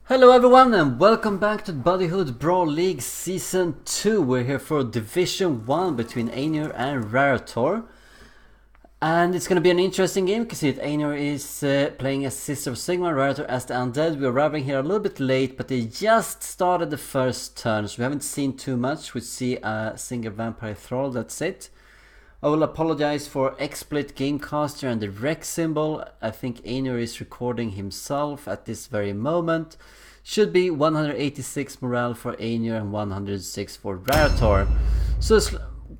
Hello everyone and welcome back to Bodyhood Brawl League Season 2. We're here for Division 1 between Aenur and Rarator. And it's going to be an interesting game because Aenur is playing as Sister of Sigma, Rarator as the Undead. We're arriving here a little bit late, but they just started the first turn, so we haven't seen too much. We see a single Vampire Thrall, that's it. I will apologize for XSplit Gamecaster and the rec symbol. I think Aenur is recording himself at this very moment. Should be 186 morale for Aenur and 106 for Rarator. So it's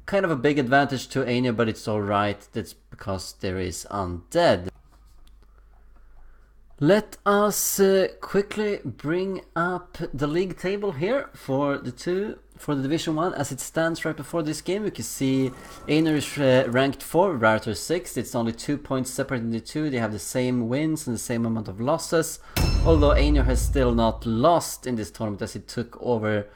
kind of a big advantage to Aenur, but it's alright. That's because there is Undead. Let us quickly bring up the league table here for the Division 1 as it stands right before this game. You can see Aenur is ranked 4, Rarator 6. It's only 2 points separating the two. They have the same wins and the same amount of losses. Although Aenur has still not lost in this tournament as he took over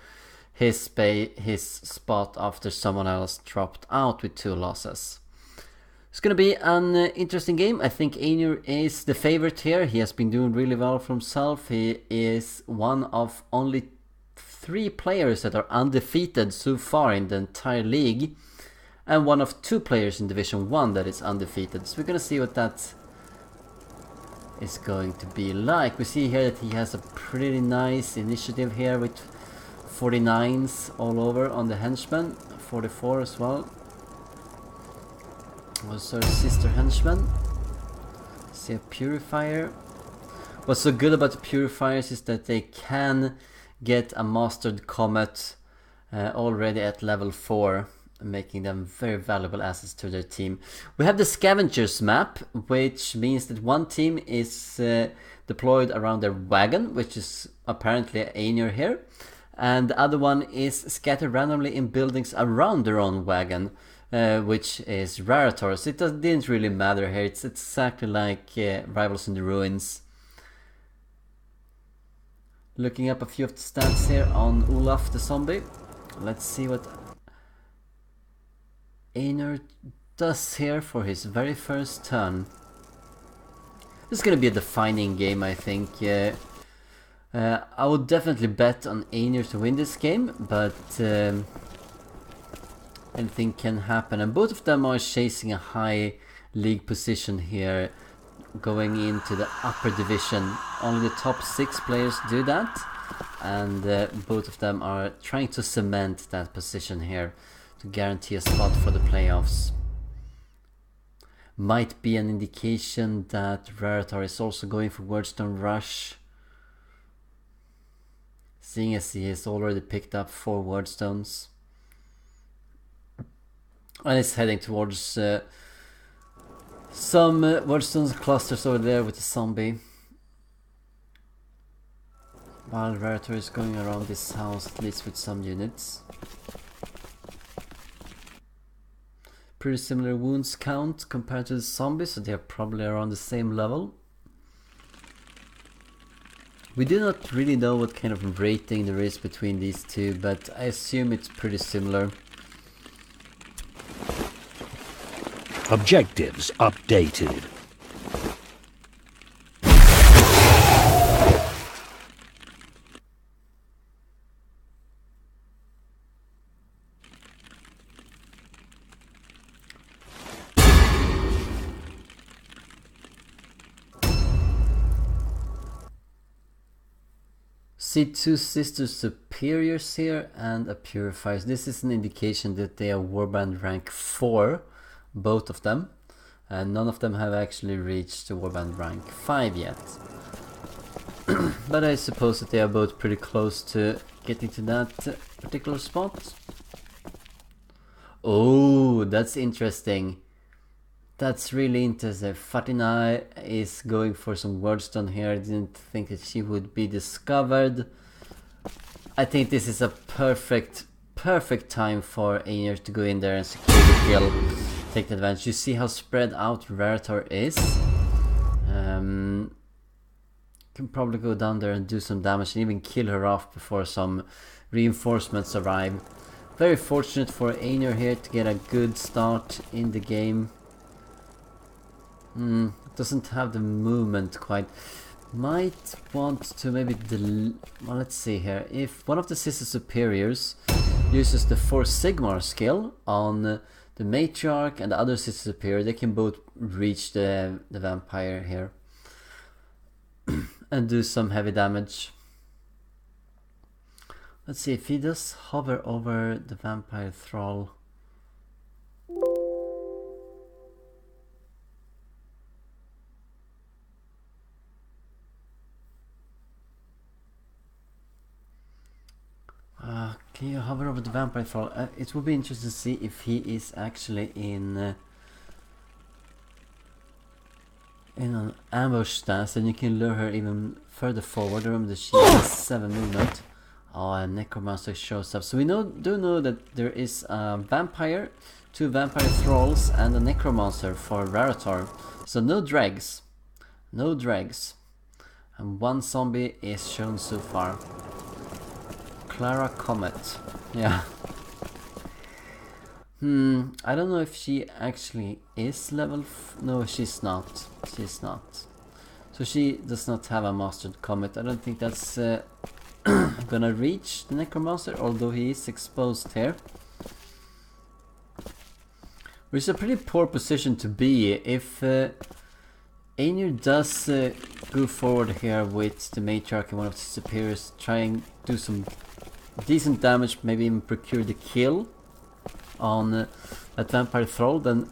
his spot after someone else dropped out with 2 losses. It's going to be an interesting game. I think Aenur is the favorite here. He has been doing really well for himself. He is one of only 3 players that are undefeated so far in the entire league. And one of 2 players in Division 1 that is undefeated. So we're going to see what that is going to be like. We see here that he has a pretty nice initiative here with 49s all over on the henchmen. 44 as well. Also Sister Henchman. See a Purifier. What's so good about the Purifiers is that they can get a Mastered Comet already at level 4, making them very valuable assets to their team. We have the Scavengers map, which means that one team is deployed around their wagon, which is apparently Aenur here, and the other one is scattered randomly in buildings around their own wagon. Which is Rarator, so it didn't really matter here. It's exactly like Rivals in the Ruins. Looking up a few of the stats here on Olaf the zombie. Let's see what Aenur does here for his very first turn. This is going to be a defining game, I think. I would definitely bet on Aenur to win this game, but anything can happen, and both of them are chasing a high league position here going into the upper division. Only the top 6 players do that, and both of them are trying to cement that position here to guarantee a spot for the playoffs. Might be an indication that Rarator is also going for Wordstone Rush, seeing as he has already picked up 4 Wordstones. And it's heading towards some Wordstones clusters over there with the zombie. While Rarator is going around this house, at least with some units. Pretty similar wounds count compared to the zombies, so they are probably around the same level. We do not really know what kind of rating there is between these two, but I assume it's pretty similar. Objectives updated. See 2 Sister Superiors here and a Purifier. This is an indication that they are Warband rank 4. Both of them, and none of them have actually reached the Warband rank 5 yet. But I suppose that they are both pretty close to getting to that particular spot. Oh, that's interesting. That's really interesting. Fatina is going for some Wordstone here. I didn't think that she would be discovered. I think this is a perfect time for Aenur to go in there and secure the kill. Take the advantage. You see how spread out Rarator is. Can probably go down there and do some damage and even kill her off before some reinforcements arrive. Very fortunate for Aenur here to get a good start in the game. Doesn't have the movement quite. Might want to maybe well, let's see here. If one of the Sister Superiors uses the 4 Sigmar skill on the Matriarch and the other Sister Superior, they can both reach the vampire here and do some heavy damage. Let's see if he does hover over the vampire thrall. Can you hover over the vampire thrall? It will be interesting to see if he is actually in an ambush stance, and you can lure her even further forward. Remember that she has 7 movement. Oh, and Necromancer shows up. So we do know that there is a vampire, 2 vampire thralls, and a Necromancer for Rarator. So no dregs. No dregs. And 1 zombie is shown so far. Clara Comet. Yeah. I don't know if she actually is level no, she's not. She's not. So she does not have a mastered comet. I don't think that's gonna reach the Necromancer, although he is exposed here. Which is a pretty poor position to be if Aenur does go forward here with the Matriarch and one of the superiors, try and do some decent damage, maybe even procure the kill on that vampire thrall, then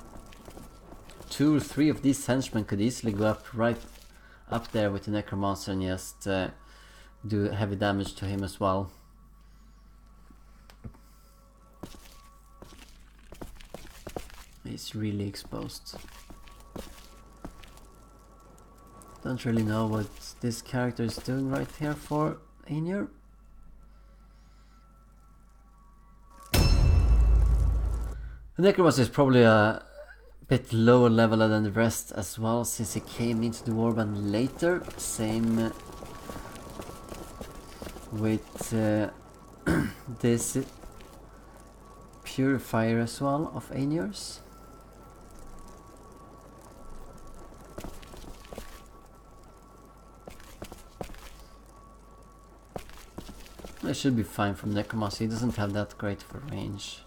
2 or 3 of these henchmen could easily go up right up there with the Necromancer and just do heavy damage to him as well. He's really exposed. Don't really know what this character is doing right here for Aenur. The Necromancer is probably a bit lower level than the rest as well, since he came into the warband later. Same with this Purifier as well of Aenur's. It should be fine from Necromancer. He doesn't have that great of a range.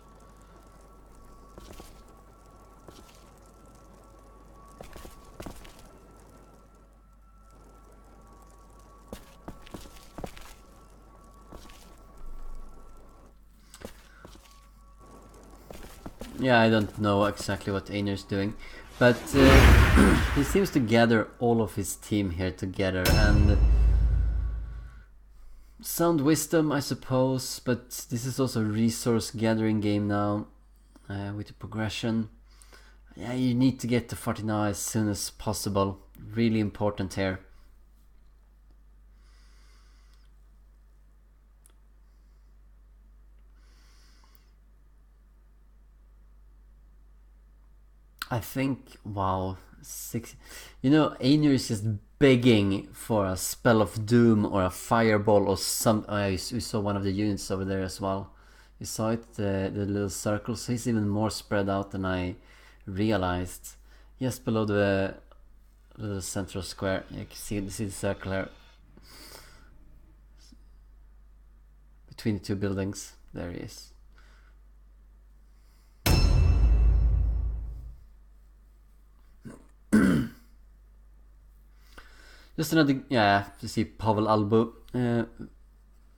Yeah, I don't know exactly what Aenur is doing, but he seems to gather all of his team here together, and sound wisdom, I suppose, but this is also a resource gathering game now with the progression. Yeah, you need to get to 49 as soon as possible. Really important here. I think, wow, 6. You know, Aenur is just begging for a spell of doom or a fireball or some. We saw one of the units over there as well. You saw it, the little circle. So he's even more spread out than I realized. Just below the little central square, you can see the circle here between the 2 buildings. There he is. Just another, yeah, you see Pavel Albu.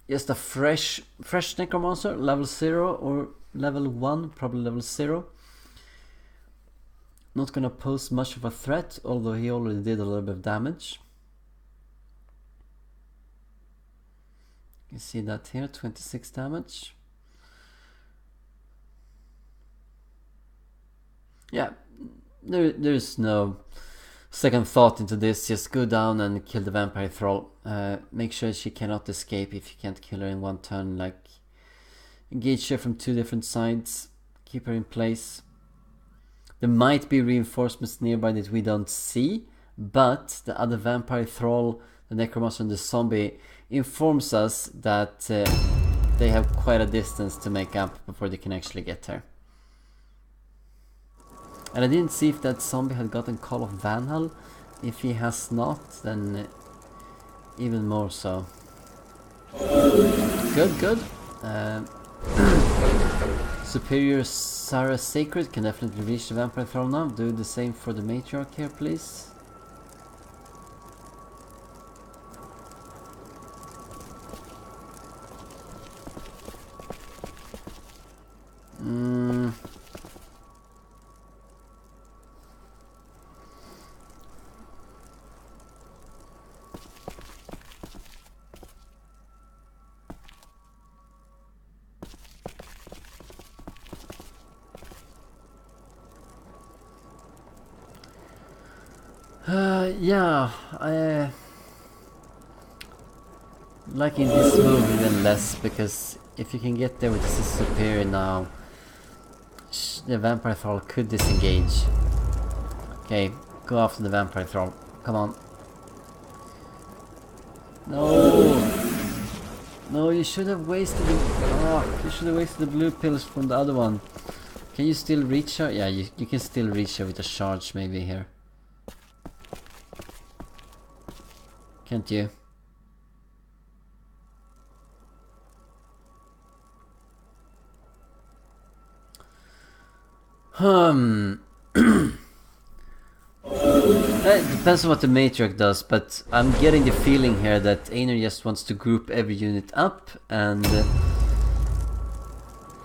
Just a fresh Necromancer, level 0 or level 1, probably level 0. Not gonna pose much of a threat, although he already did a little bit of damage. You can see that here, 26 damage. Yeah, there's no second thought into this. Just go down and kill the vampire thrall. Make sure she cannot escape if you can't kill her in 1 turn. Like, engage her from 2 different sides. Keep her in place. There might be reinforcements nearby that we don't see, but the other vampire thrall, the Necromancer and the zombie informs us that they have quite a distance to make up before they can actually get her. And I didn't see if that zombie had gotten Call of Vanhal. If he has not, then even more so. Good, good. Superior Sarah Sacred can definitely reach the Vampire Throne now. Do the same for the Matriarch here, please. Yeah, I liking this move even less, because if you can get there with this superior now, the Vampire Thrall could disengage. Okay, go after the Vampire Thrall. Come on. No! No, you should have wasted the... Oh, you should have wasted the blue pills from the other one. Can you still reach her? Yeah, you can still reach her with a charge maybe here. Can't you? It depends on what the Matriarch does, but I'm getting the feeling here that Aenur just wants to group every unit up, and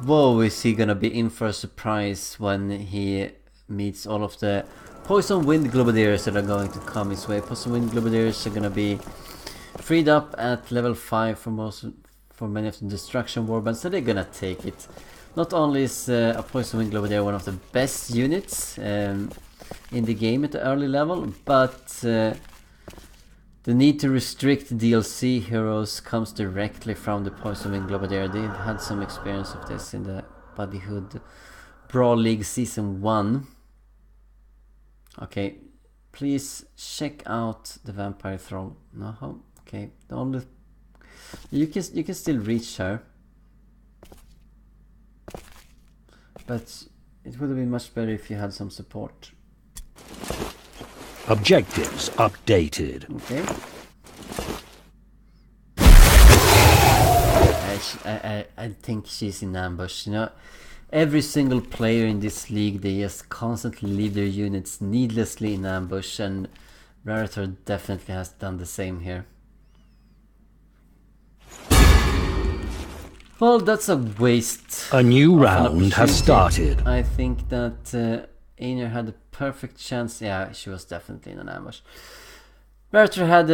whoa, is he gonna be in for a surprise when he meets all of the Poison Wind Globadiers that are going to come his way. Poison Wind Globadiers are gonna be freed up at level 5 for many of the Destruction Warbands, so they're gonna take it. Not only is a Poison Wind Globadier one of the best units in the game at the early level, but the need to restrict DLC heroes comes directly from the Poison Wind Globadier. They've had some experience of this in the Bodyhood Brawl League Season 1. Okay, please check out the Vampire Thrall. No, okay, the only... You can still reach her, but it would have been much better if you had some support. Objectives updated. Okay. I think she's in ambush. You know, every single player in this league, they just constantly leave their units needlessly in ambush, and Rarator definitely has done the same here. Well, that's a waste. A new round has started. I think that Aenur had a perfect chance. Yeah, she was definitely in an ambush. Rarator had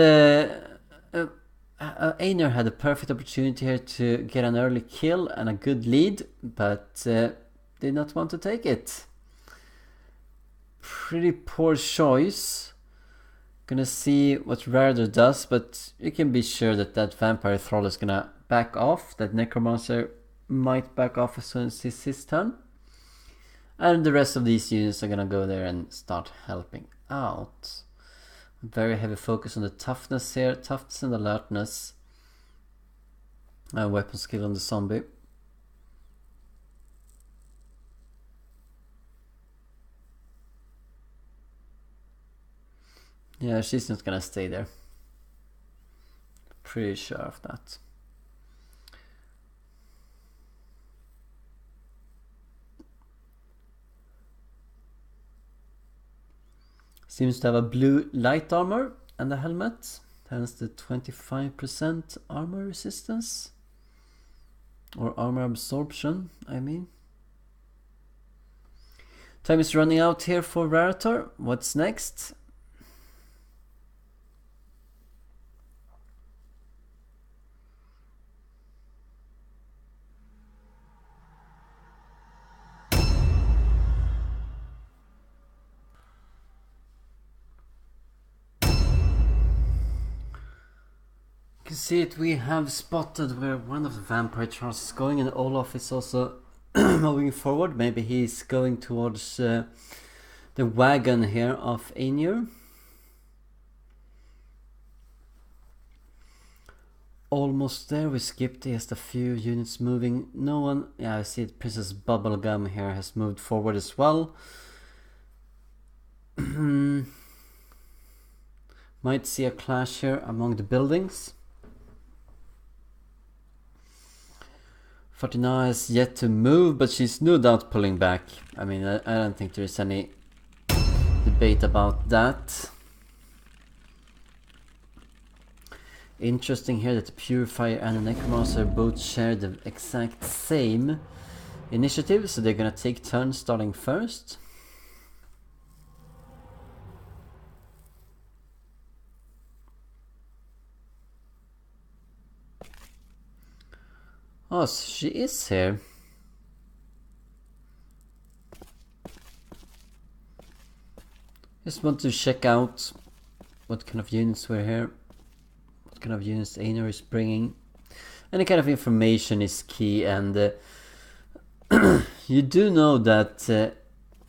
Aenur had a perfect opportunity here to get an early kill and a good lead, but did not want to take it. Pretty poor choice. Gonna see what Rarator does, but you can be sure that that Vampire Thrall is gonna back off. That Necromancer might back off as soon as it's his turn. And the rest of these units are gonna go there and start helping out. Very heavy focus on the toughness here. Toughness and alertness. And weapon skill on the zombie. Yeah, she's not gonna stay there. Pretty sure of that. Seems to have a blue light armor and a helmet. Hence the 25% armor resistance. Or armor absorption, I mean. Time is running out here for Rarator. What's next? You can see it, we have spotted where one of the Vampire Thralls is going, and Olaf is also moving forward. Maybe he's going towards the wagon here of Aenur. Almost there, we skipped just a few units moving. No one, yeah, I see it, Princess Bubblegum here has moved forward as well. Might see a clash here among the buildings. 49 is yet to move, but she's no doubt pulling back. I mean, I don't think there's any debate about that. Interesting here that the Purifier and the Necromancer both share the exact same initiative, so they're gonna take turns starting first. Oh, so she is here. Just want to check out what kind of units we're here. What kind of units Aenur is bringing. Any kind of information is key, and you do know that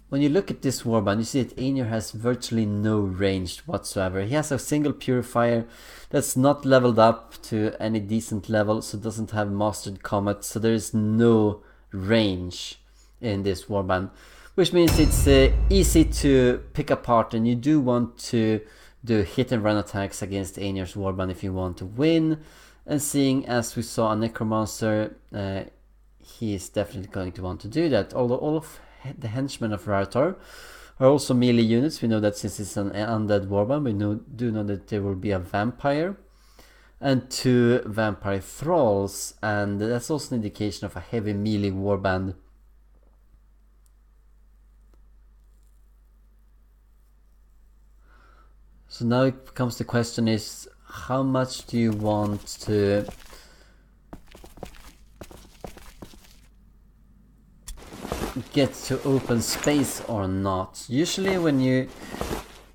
when you look at this warband, you see that Aenur has virtually no range whatsoever. He has a single Purifier that's not leveled up to any decent level, so doesn't have Mastered Comet, so there is no range in this warband, which means it's easy to pick apart, and you do want to do hit and run attacks against Aenur's warband if you want to win. And seeing as we saw a Necromancer, he is definitely going to want to do that, although all of the henchmen of Rarator are also melee units. We know that since it's an undead warband, we do know that there will be a vampire and 2 vampire thralls, and that's also an indication of a heavy melee warband. So now it becomes the question is, how much do you want to get to open space or not? Usually when you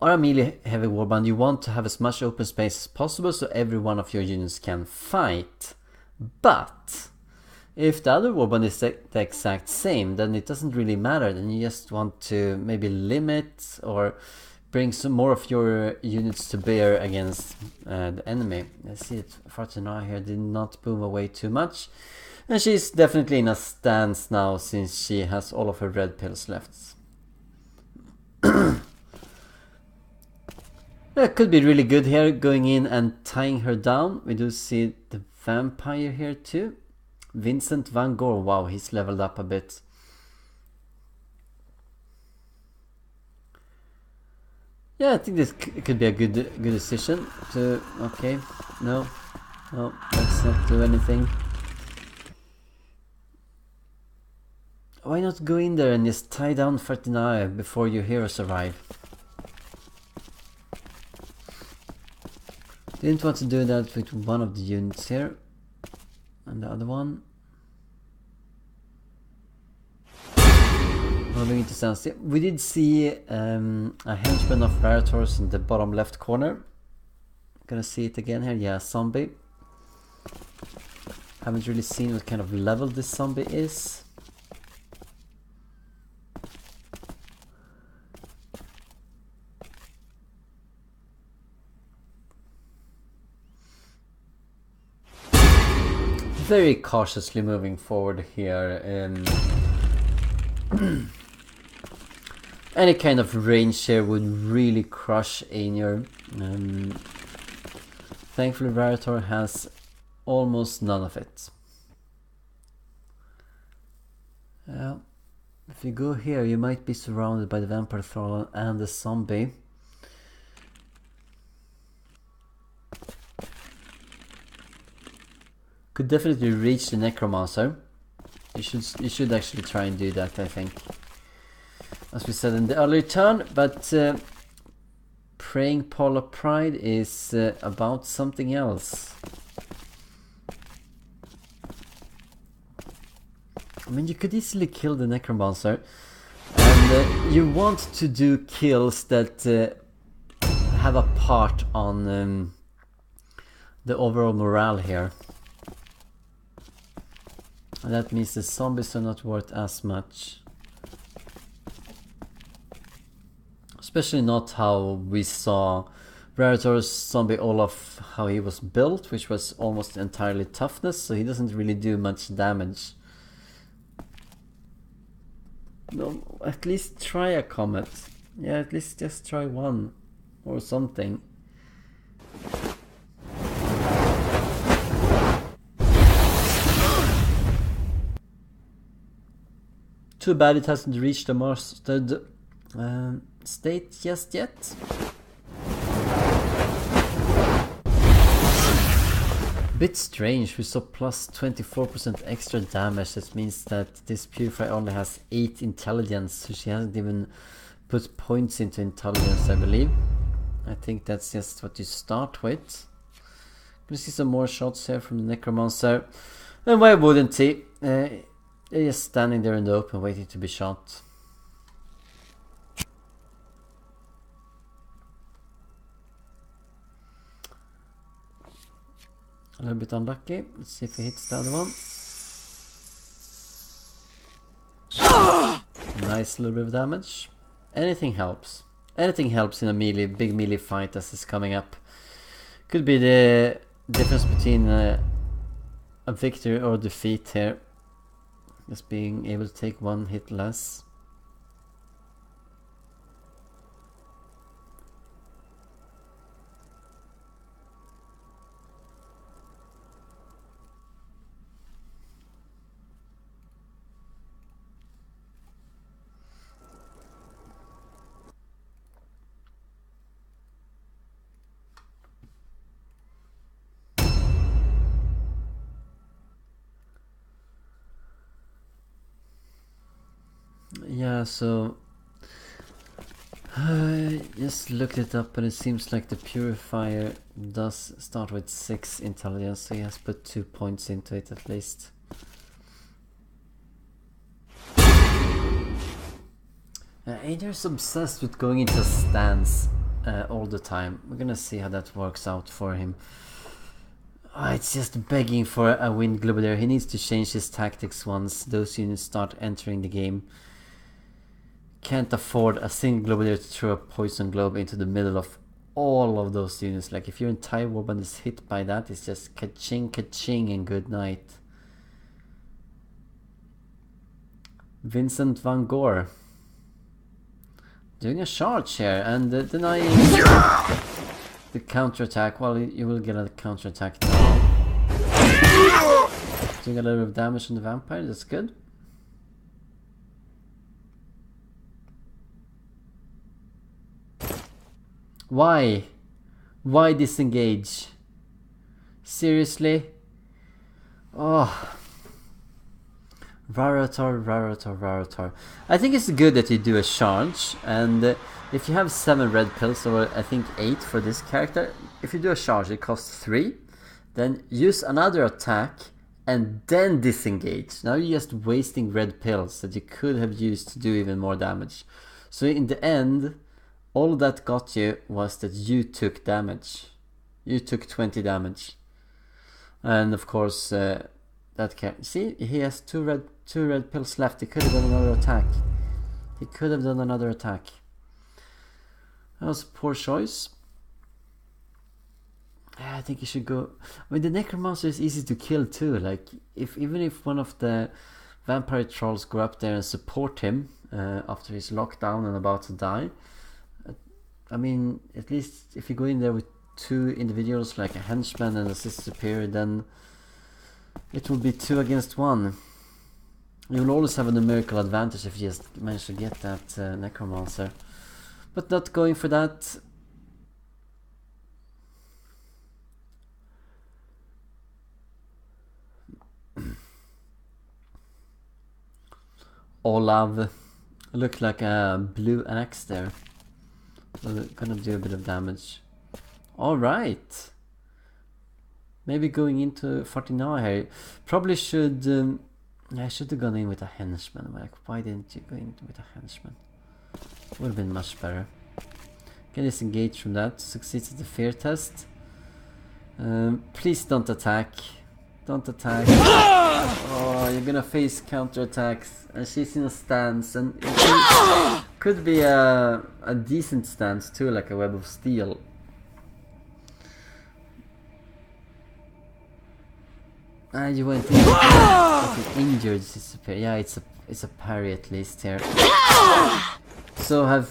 are a melee heavy warband, you want to have as much open space as possible so every one of your units can fight. But if the other warband is the exact same, then it doesn't really matter. Then you just want to maybe limit or bring some more of your units to bear against the enemy. I see that Fatina here did not boom away too much. And she's definitely in a stance now since she has all of her red pills left. That could be really good here, going in and tying her down. We do see the vampire here too. Vincent Van Gogh, wow, he's leveled up a bit. Yeah, I think this could be a good decision to... Okay, no, let's not do anything. Why not go in there and just tie down Fertinae before your heroes arrive? Didn't want to do that with one of the units here. And the other one. Moving into stance. We did see a henchman of Rarator's in the bottom left corner. Gonna see it again here. Yeah, zombie. Haven't really seen what kind of level this zombie is. Very cautiously moving forward here. Any kind of range here would really crush Aenur. Thankfully Rarator has almost none of it. If you go here, you might be surrounded by the vampire thrall and the zombie. Could definitely reach the Necromancer. You should actually try and do that, I think. As we said in the earlier turn, but Praying Paula Pride is about something else. I mean, you could easily kill the Necromancer, and you want to do kills that have a part on the overall morale here. And that means the zombies are not worth as much. Especially not how we saw Rarator's zombie Olaf, how he was built, which was almost entirely toughness, so he doesn't really do much damage. No, at least try a comet. Yeah, at least just try one or something. Too bad it hasn't reached the mastered state just yet. Bit strange, we saw plus 24% extra damage. That means that this purifier only has 8 intelligence, so she hasn't even put points into intelligence, I believe. I think that's just what you start with. Gonna see some more shots here from the necromancer. And why wouldn't he? They're just standing there in the open waiting to be shot. A little bit unlucky. Let's see if he hits the other one. Nice little bit of damage. Anything helps. Anything helps in a melee, big melee fight as is coming up. Could be the difference between a victory or defeat here. Just being able to take one hit less. Yeah, so I just looked it up and it seems like the purifier does start with 6 intelligence, so he has put 2 points into it at least. Aenur's obsessed with going into stance all the time. We're gonna see how that works out for him. It's just begging for a wind globe there. He needs to change his tactics once those units start entering the game. Can't afford a single global to throw a poison globe into the middle of all of those units. Like if your entire warband is hit by that, it's just ka-ching, ka-ching and good night. Vincent van Gogh doing a charge here and denying the counterattack. Well, you will get a counterattack now. Doing a little bit of damage on the vampire, that's good. Why? Why disengage? Seriously? Oh. Rarator, Rarator, Rarator. I think it's good that you do a charge, and if you have 7 red pills, or I think 8 for this character, if you do a charge it costs 3, then use another attack and then disengage. Now you're just wasting red pills that you could have used to do even more damage. So in the end, all that got you was that you took damage. You took 20 damage. And of course, that can see he has two red pills left. He could have done another attack. He could have done another attack. That was a poor choice. I think he should go. I mean, the necromancer is easy to kill too. Like even if one of the vampire trolls go up there and support him after he's locked down and about to die. I mean, at least if you go in there with 2 individuals, like a henchman and a sister superior, then it will be 2 against 1. You will always have a numerical advantage if you just manage to get that necromancer. But not going for that. Olav looked like a blue axe there. So gonna do a bit of damage. Alright. Maybe going into 49 here. Probably should... I should have gone in with a henchman. Like, why didn't you go in with a henchman? Would have been much better. Can disengage from that. Succeeds at the fear test. Please don't attack. Don't attack. Oh, you're gonna face counterattacks. And she's in a stance. And it could be a decent stance too, like a web of steel. You went in with an injured disappear. Yeah, it's a parry at least here. So have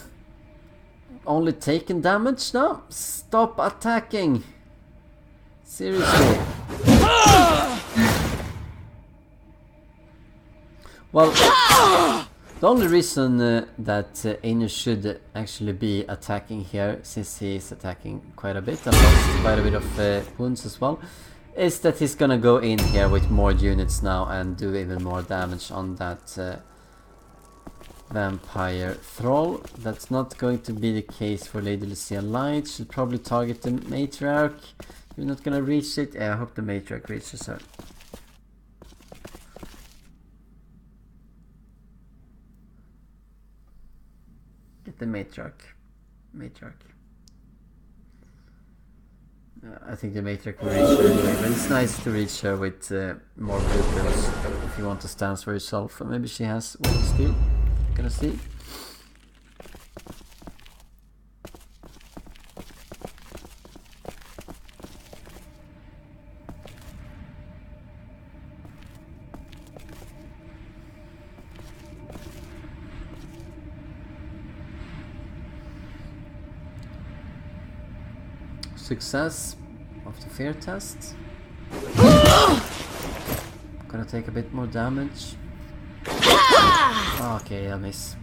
only taken damage now? Stop attacking! Seriously. Well, The only reason that Aenur should actually be attacking here, since he is attacking quite a bit and lost quite a bit of wounds as well, is that he's gonna go in here with more units now and do even more damage on that vampire thrall. That's not going to be the case for Lady Lucia Light. Should probably target the matriarch. You're not gonna reach it. Yeah, I hope the matriarch reaches her. Get the matriarch. I think the matriarch will reach her anyway, but it's nice to reach her with more blue pills if you want to stand for yourself. Maybe she has one still. Gonna see. Success of the fear test. Gonna take a bit more damage. Okay, I miss.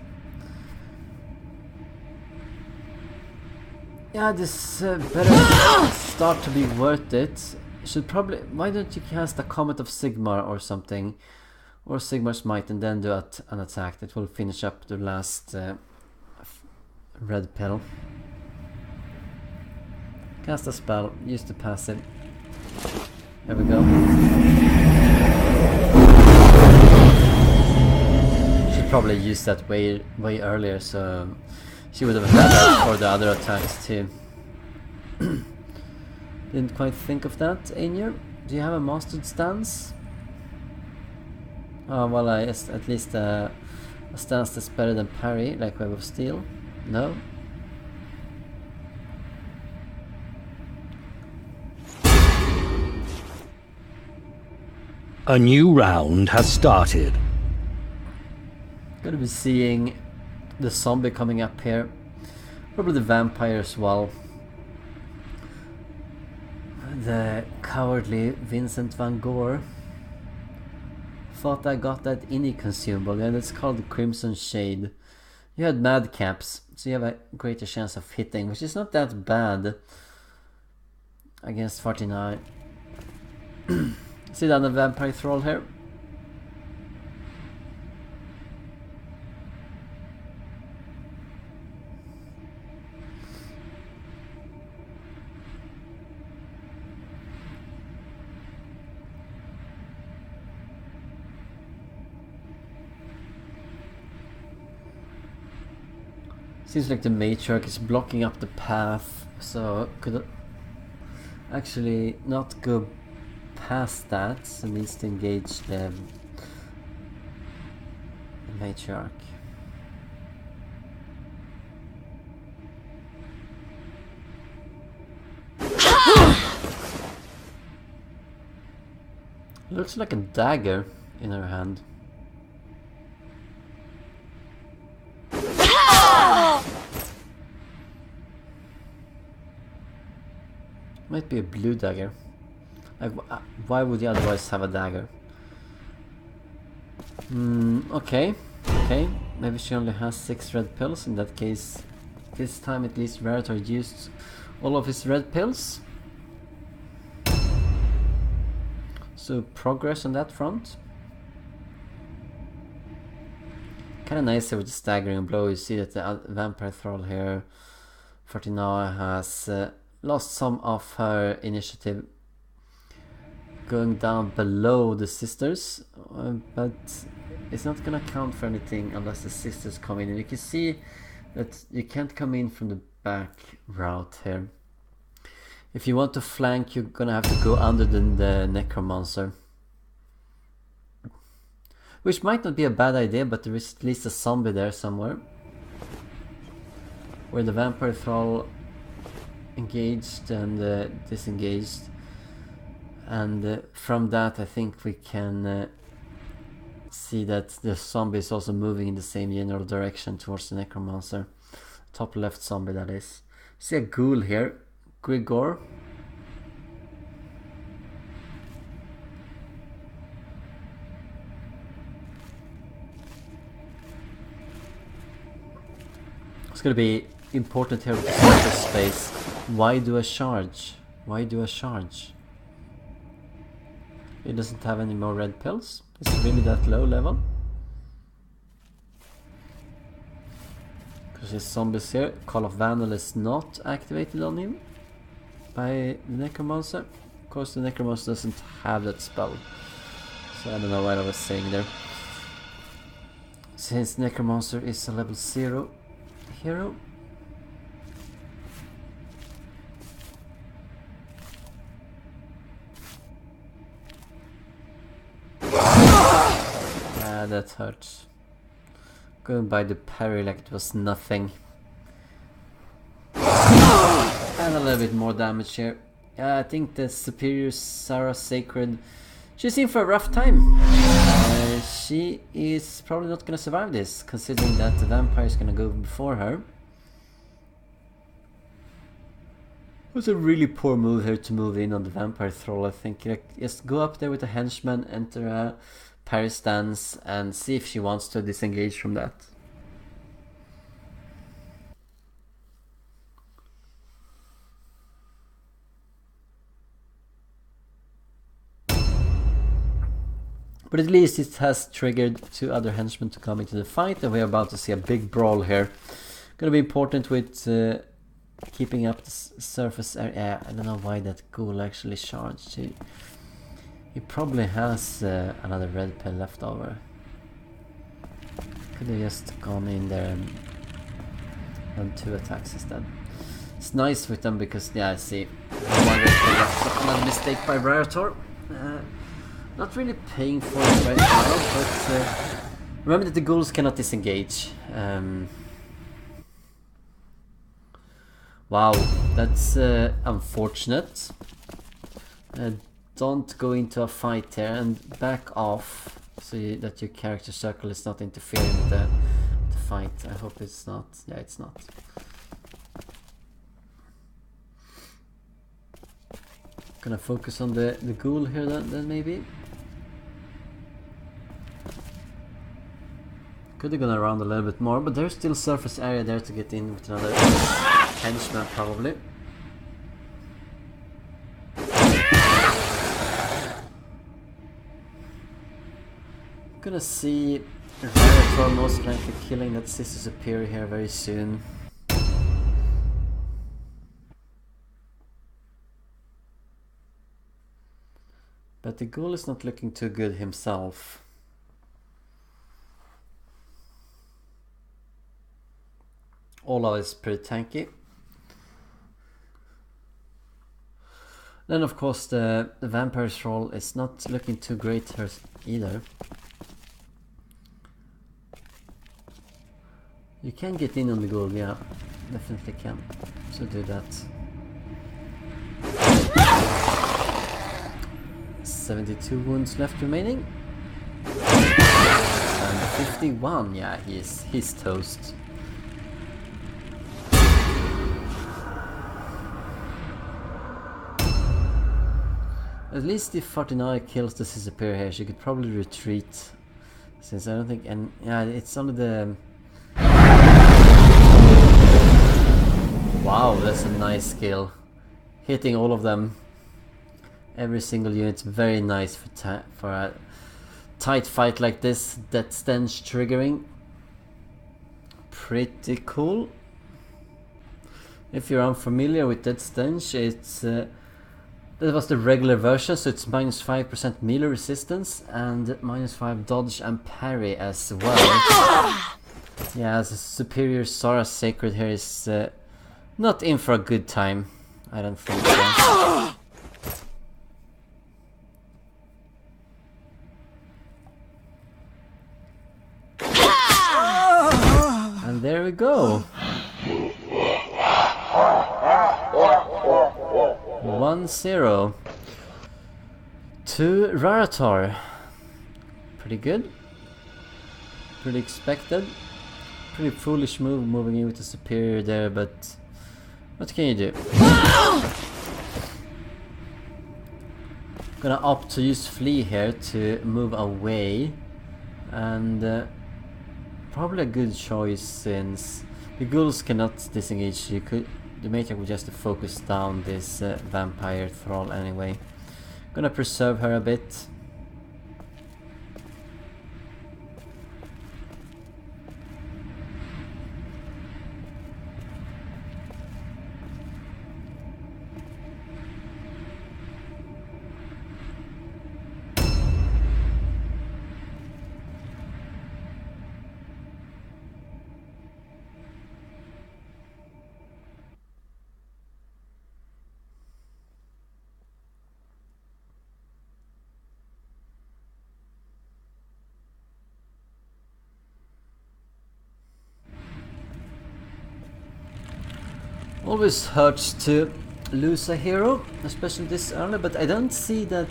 Yeah, this better start to be worth it. Should probably. Why don't you cast a Comet of Sigmar or something, or Sigmar's Might, and then do an attack that will finish up the last red pill. Cast a spell, use the passive. There we go. Should probably use that way earlier, so she would have had that for the other attacks too. Didn't quite think of that, Aenur. Do you have a mastered stance? Oh well, at least a stance that's better than parry, like Web of Steel. No? A new round has started. Gonna be seeing the zombie coming up here. Probably the vampire as well. The cowardly Vincent van Gogh. Thought I got that indie consumable, and it's called the Crimson Shade. You had madcaps, so you have a greater chance of hitting, which is not that bad against 49. See down the vampire thrall here. Seems like the matriarch is blocking up the path, so could actually not go past that, so needs to engage the matriarch. Looks like a dagger in her hand. Might be a blue dagger. Like, why would you otherwise have a dagger? Okay. Maybe she only has 6 red pills. In that case, this time at least Rarator used all of his red pills. So progress on that front. Kinda nice here with the staggering blow. You see that the vampire thrall here, 49, has lost some of her initiative, going down below the sisters, but it's not gonna count for anything unless the sisters come in. And you can see that you can't come in from the back route here. If you want to flank, you're gonna have to go under the necromancer, which might not be a bad idea, but there is at least a zombie there somewhere, where the vampire thrall engaged and disengaged. And from that I think we can see that the zombie is also moving in the same general direction towards the necromancer. Top left zombie, that is. See a ghoul here, Grigor. It's gonna be important here with the surface space. Why do a charge? Why do a charge? He doesn't have any more red pills. Is it really that low level? Because his zombies here. Call of Vandal is not activated on him by the Necromancer. Of course the Necromancer doesn't have that spell. So I don't know what I was saying there. Since Necromancer is a level 0 hero. That hurts. Going by the parry like it was nothing. And a little bit more damage here. I think the superior Sarah Sacred, she's in for a rough time. She is probably not gonna survive this, considering that the vampire is gonna go before her. It was a really poor move here to move in on the vampire thrall, I think. Like, just go up there with a henchman, enter a parry stance, and see if she wants to disengage from that. But at least it has triggered 2 other henchmen to come into the fight, and we're about to see a big brawl here. Gonna be important with keeping up the surface area. I don't know why that ghoul actually charged. He probably has another red pill left over. Could have just gone in there and done 2 attacks instead. It's nice with them because, yeah, I see. One red pill left. Another mistake by Rarator. Not really paying for it right now, but remember that the ghouls cannot disengage. Wow, that's unfortunate. Don't go into a fight here and back off so that your character circle is not interfering with the fight. I hope it's not. Yeah, it's not. Gonna focus on the ghoul here then maybe. Could have gone around a little bit more, but there's still surface area there to get in with another henchman probably. Gonna see Rarator most likely killing that Sister Superior here very soon. But the ghoul is not looking too good himself. Olaf is pretty tanky. Then of course the vampire's role is not looking too great here either. You can get in on the ghoul, yeah, definitely can. So do that. 72 wounds left remaining. And 51, yeah, he's toast. At least if 49 kills the Superior here, she could probably retreat. Since I don't think, and yeah, it's only the... Wow, that's a nice skill. Hitting all of them. Every single unit's very nice for a tight fight like this. That stench triggering. Pretty cool. If you're unfamiliar with that stench, it's... that was the regular version, so it's minus 5% melee resistance and minus 5 dodge and parry as well. Yeah, the superior Sora Sacred here is not in for a good time. I don't think so. And there we go. 1-0 to Rarator. Pretty good. Pretty expected. Pretty foolish move moving in with the superior there, but what can you do? Gonna opt to use flee here to move away, and probably a good choice since The ghouls cannot disengage. The matriarch will just focus down this vampire thrall anyway. Gonna preserve her a bit. Always hurts to lose a hero, especially this early, but I don't see that...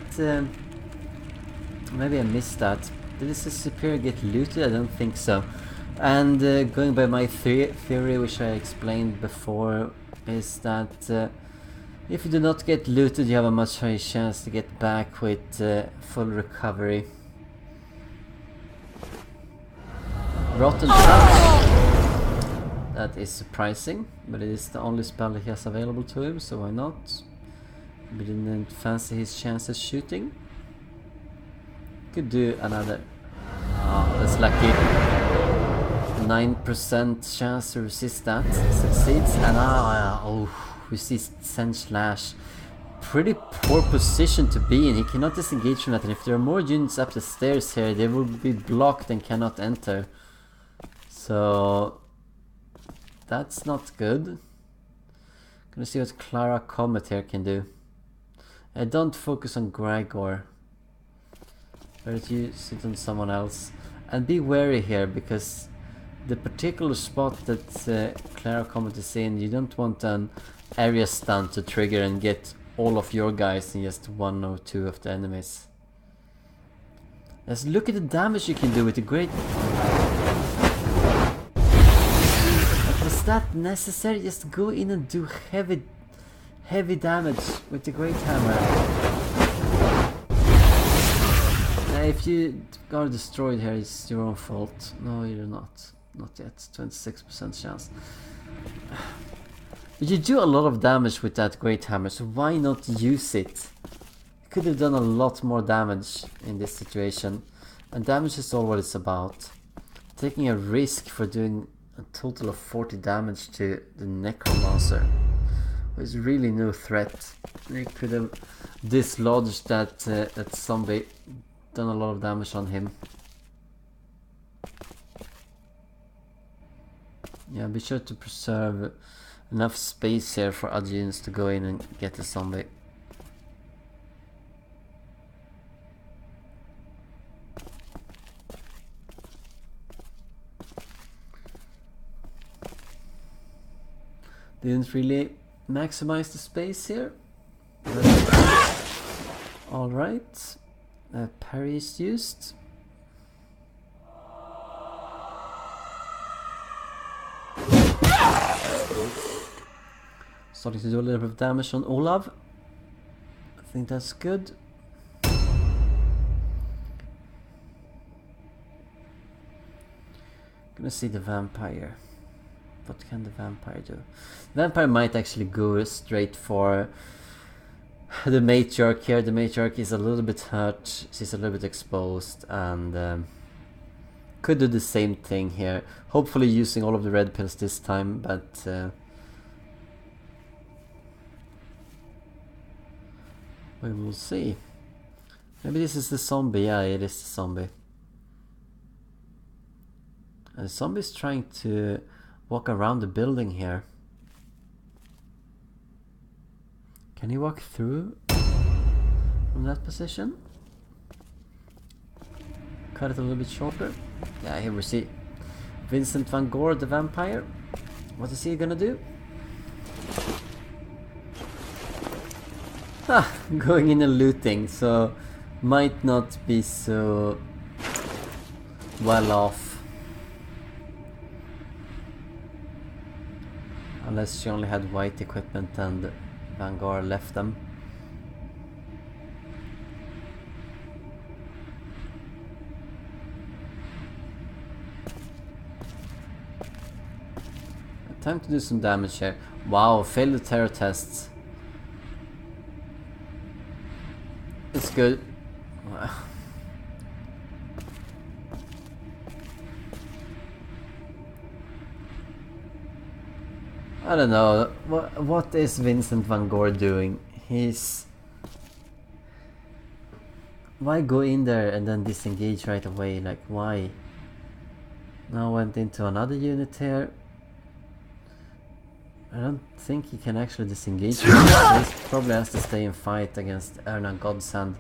maybe I missed that. Did this superior get looted? I don't think so. And going by my theory, which I explained before, is that if you do not get looted, you have a much higher chance to get back with full recovery. Rotten Touch. That is surprising, but it is the only spell he has available to him, so why not? But didn't fancy his chances shooting. Could do another. Oh, that's lucky. 9% chance to resist that. Succeeds, and resist Sense Slash. Pretty poor position to be in. He cannot disengage from that, and if there are more units up the stairs here, they will be blocked and cannot enter. So that's not good. Gonna see what Clara Comet here can do. Don't focus on Gregor. Better use it on someone else. And be wary here, because the particular spot that Clara Comet is in, you don't want an area stun to trigger and get all of your guys in just one or two of the enemies. Let's look at the damage you can do with the great... Was that necessary? Just go in and do heavy damage with the Great Hammer. If you got destroyed here, it's your own fault. No, you're not. Not yet. 26% chance. But you do a lot of damage with that Great Hammer, so why not use it? You could have done a lot more damage in this situation. And damage is all what it's about. Taking a risk for doing a total of 40 damage to the Necromancer was really no threat. They could have dislodged that zombie, done a lot of damage on him. Yeah, be sure to preserve enough space here for other units to go in and get the zombie. Didn't really maximize the space here. Alright. Parry is used. Starting to do a little bit of damage on Olav. I think that's good. Gonna see the vampire. What can the vampire do? Vampire might actually go straight for the matriarch here. The matriarch is a little bit hurt, she's a little bit exposed, and could do the same thing here. Hopefully using all of the red pills this time, but we will see. Maybe this is the zombie. Yeah, it is the zombie. And the zombie is trying to walk around the building here. Can he walk through from that position? Cut it a little bit shorter. Yeah, here we see Vincent van Gogh, the vampire. What is he gonna do? Going in and looting, so might not be so well off. Unless she only had white equipment and Van Gogh left them. Time to do some damage here. Wow, failed the terror tests. It's good. I don't know. What is Vincent van Gogh doing? Why go in there and then disengage right away? Like, why? Now went into another unit here. I don't think he can actually disengage. He probably has to stay and fight against Erna Godsend.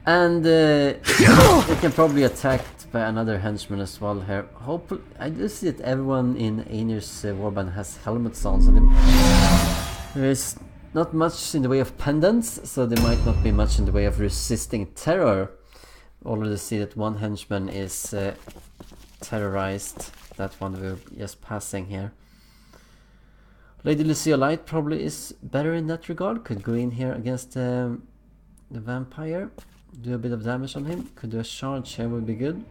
And he can probably attacked by another henchman as well here. Hopefully, I do see that everyone in Aenur's warband has helmets on him. There is not much in the way of pendants, so there might not be much in the way of resisting terror. Already see that one henchman is terrorized. That one we're just passing here. Lady Lucia Light probably is better in that regard. Could go in here against the vampire. Do a bit of damage on him. Could do a charge here, would be good.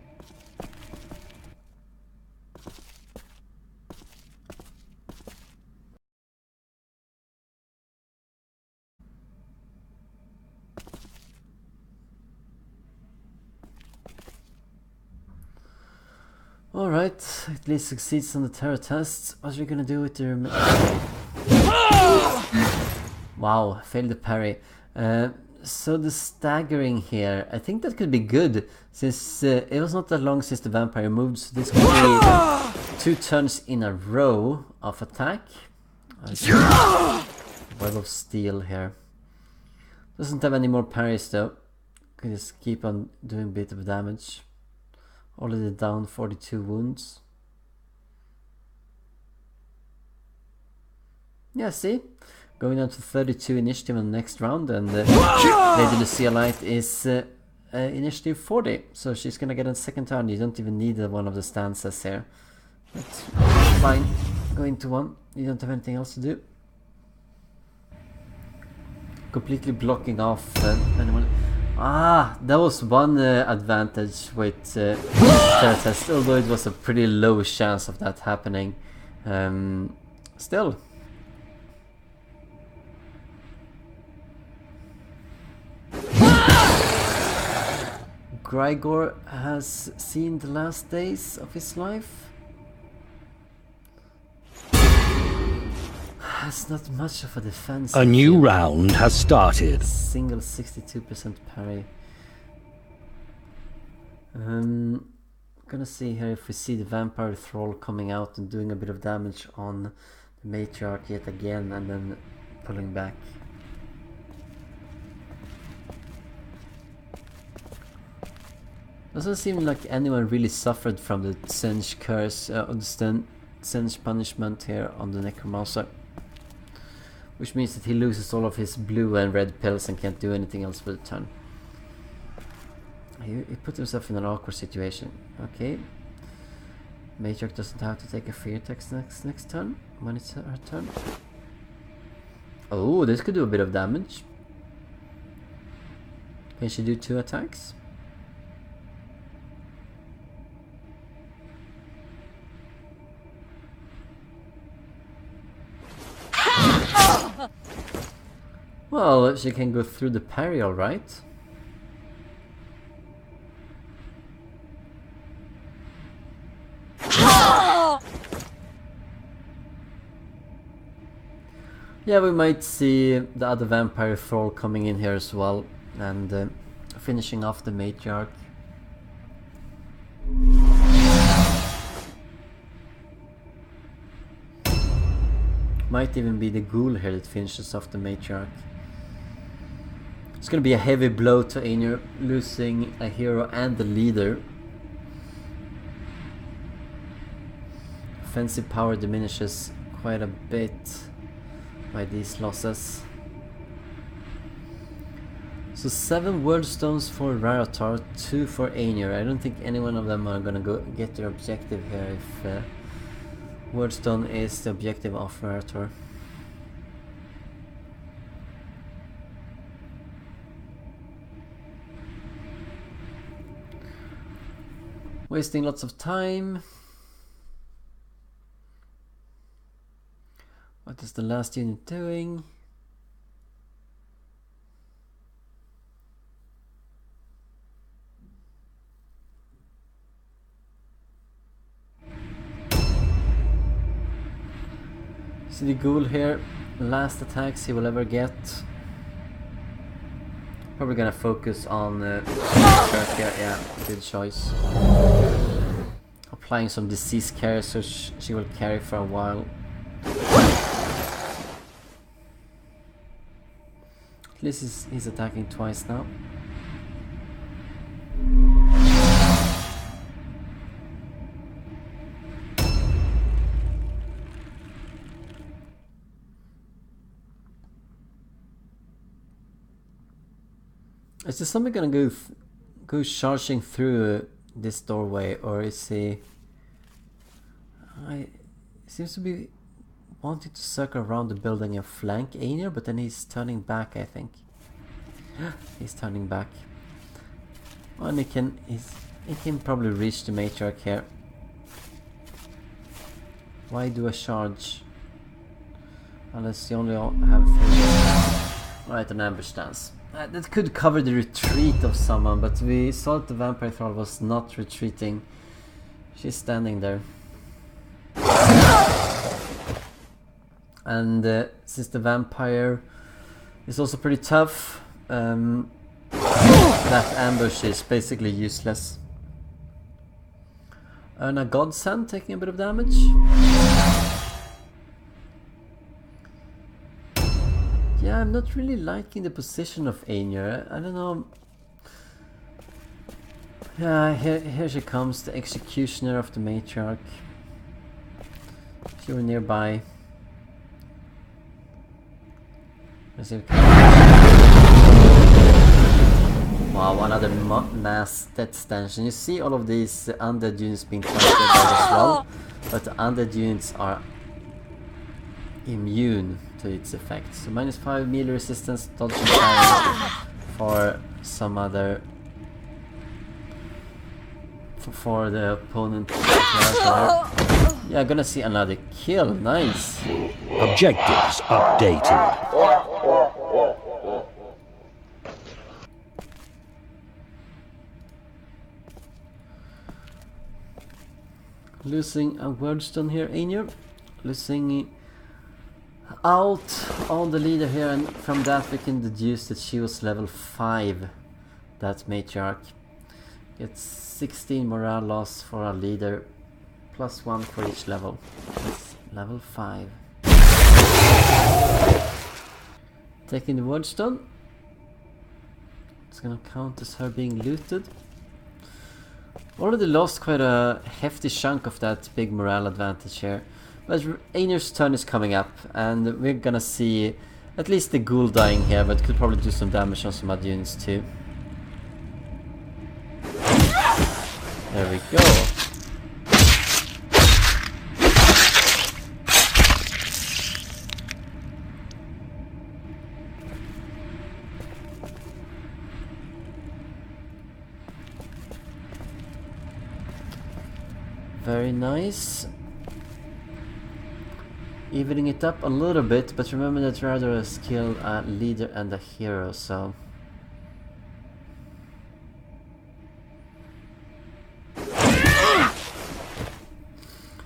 Alright, at least succeeds on the terror tests. What are we gonna do with the Wow, failed the parry. So the staggering here, I think that could be good, since it was not that long since the vampire moved, so this could be 2 turns in a row of attack. Web of Steel here. Doesn't have any more parries though. Can just keep on doing a bit of damage. Already down 42 wounds. Yeah, see? Going down to 32 initiative in the next round, and Lady Lucia Light is initiative 40, so she's gonna get a second turn. You don't even need one of the stances here. That's fine. Go into one. You don't have anything else to do. Completely blocking off anyone. Ah, that was one advantage with terror test, although it was a pretty low chance of that happening. Still. Grigor has seen the last days of his life. Has not much of a defense. A new round has started. Single 62% parry. Gonna see here if we see the vampire thrall coming out and doing a bit of damage on the matriarch yet again, and then pulling back. Doesn't seem like anyone really suffered from the Singe curse, or the Singe punishment here on the Necromancer. Which means that he loses all of his blue and red pills and can't do anything else for the turn. He put himself in an awkward situation. Okay. Matriarch doesn't have to take a fear text next turn, when it's her turn. Oh, this could do a bit of damage. Can she do 2 attacks? Well, she can go through the parry, alright. Yeah, we might see the other vampire thrall coming in here as well, and finishing off the matriarch. Might even be the ghoul here that finishes off the matriarch. It's gonna be a heavy blow to Aenur, losing a hero and the leader. Offensive power diminishes quite a bit by these losses. So 7 world stones for Rarator, 2 for Aenur. I don't think any one of them are gonna go get their objective here if Wordstone is the objective of Rarator. Wasting lots of time. the last unit doing? See the ghoul here, last attacks he will ever get. Probably gonna focus on yeah, good choice. Applying some disease care so she will carry for a while. At least he's attacking twice now. Is there somebody gonna go charging through this doorway, or is he? He seems to be wanting to circle around the building and flank Aenur, but then he's turning back, I think. He's turning back. Oh, and he can probably reach the matriarch here. Why do a charge? Unless you only have 3. Alright, an ambush stance. That could cover the retreat of someone, but we saw that the vampire thrall was not retreating. She's standing there. And since the vampire is also pretty tough, that ambush is basically useless. And a godsend taking a bit of damage. Yeah, I'm not really liking the position of Aenur. I don't know. Yeah, here she comes, the executioner of the matriarch. If you were nearby. Let's see. Wow, another mass death stench. And you see all of these undead units being targeted as well, but the undead units are immune to its effects. So -5 melee resistance, dodging fire for some other for the opponent. Yeah, gonna see another kill. Nice. Objectives updated. Losing a wordstone here, Aenur. Losing out on the leader here, and from that we can deduce that she was level 5, that matriarch. Gets 16 morale loss for our leader, +1 for each level. That's level 5. Taking the wordstone. It's gonna count as her being looted. Already lost quite a hefty chunk of that big morale advantage here. But Aenur's turn is coming up, and we're gonna see at least the ghoul dying here, but could probably do some damage on some other units too. There we go. Very nice. Evening it up a little bit, but remember that Rarator has killed a leader and a hero, so...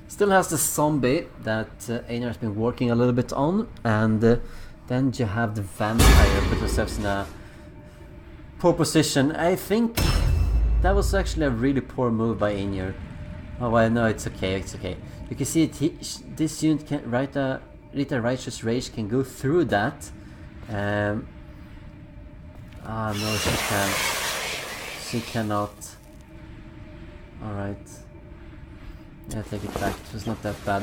Still has the zombie that Aenur has been working a little bit on, and then you have the vampire, put yourselves in a poor position. I think that was actually a really poor move by Aenur. Oh well, no, it's okay, it's okay. You can see it, this unit can, Rita Righteous Rage can go through that. No, she can't. She cannot. Alright. Yeah, take it back, it was not that bad.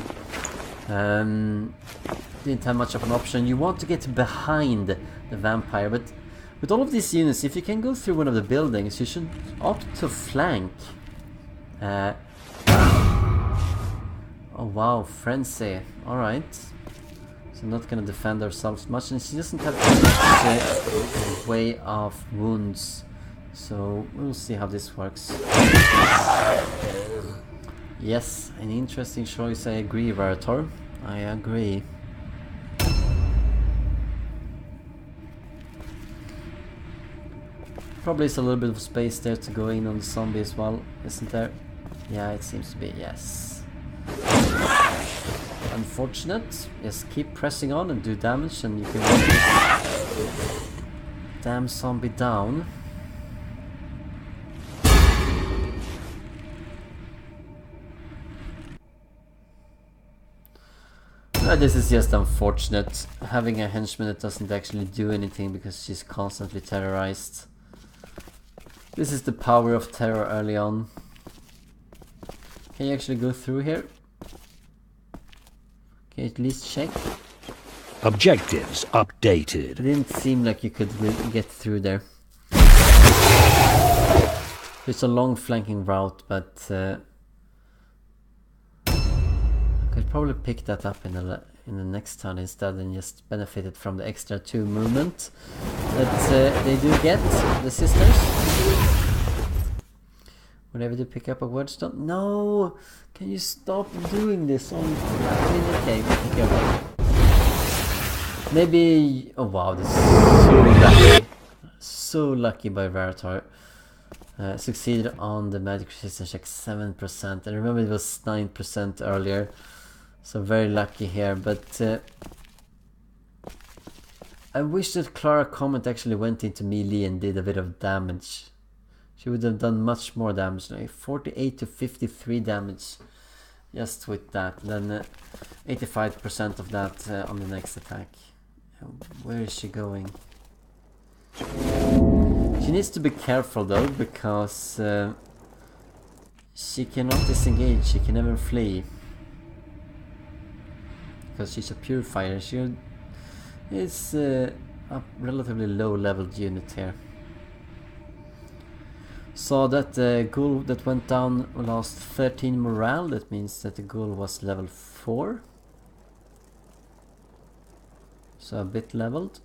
Didn't have much of an option. You want to get behind the vampire, but with all of these units, if you can go through one of the buildings, you should opt to flank. Oh wow, Frenzy. Alright. So not gonna defend ourselves much, and she doesn't have much way of wounds. So we'll see how this works. Yes, an interesting choice, I agree, Rarator. I agree. probably is a little bit of space there to go in on the zombie as well, isn't there? Yeah, it seems to be, yes. Unfortunate. Just keep pressing on and do damage and you can get this damn zombie down. This is just unfortunate, having a henchman that doesn't actually do anything because she's constantly terrorized. This is the power of terror early on. Can you actually go through here? Can you at least check? Objectives updated. It didn't seem like you could get through there. It's a long flanking route, but I'd probably pick that up in the next turn instead and just benefited from the extra 2 movement that they do get, the sisters. Whenever they pick up a wordstone. No! Can you stop doing this on... okay, pick up. Maybe... oh wow, this is so lucky. So lucky by Rarator. Succeeded on the magic resistance check 7%. I remember it was 9% earlier. So very lucky here, but I wish that Clara Comet actually went into melee and did a bit of damage. She would have done much more damage, like 48 to 53 damage just with that. Then 85% of that on the next attack. Where is she going? She needs to be careful though, because she cannot disengage, she can never flee. Because she's a purifier, she is a relatively low leveled unit here. Saw that the ghoul that went down lost 13 morale, that means that the ghoul was level 4. So a bit leveled.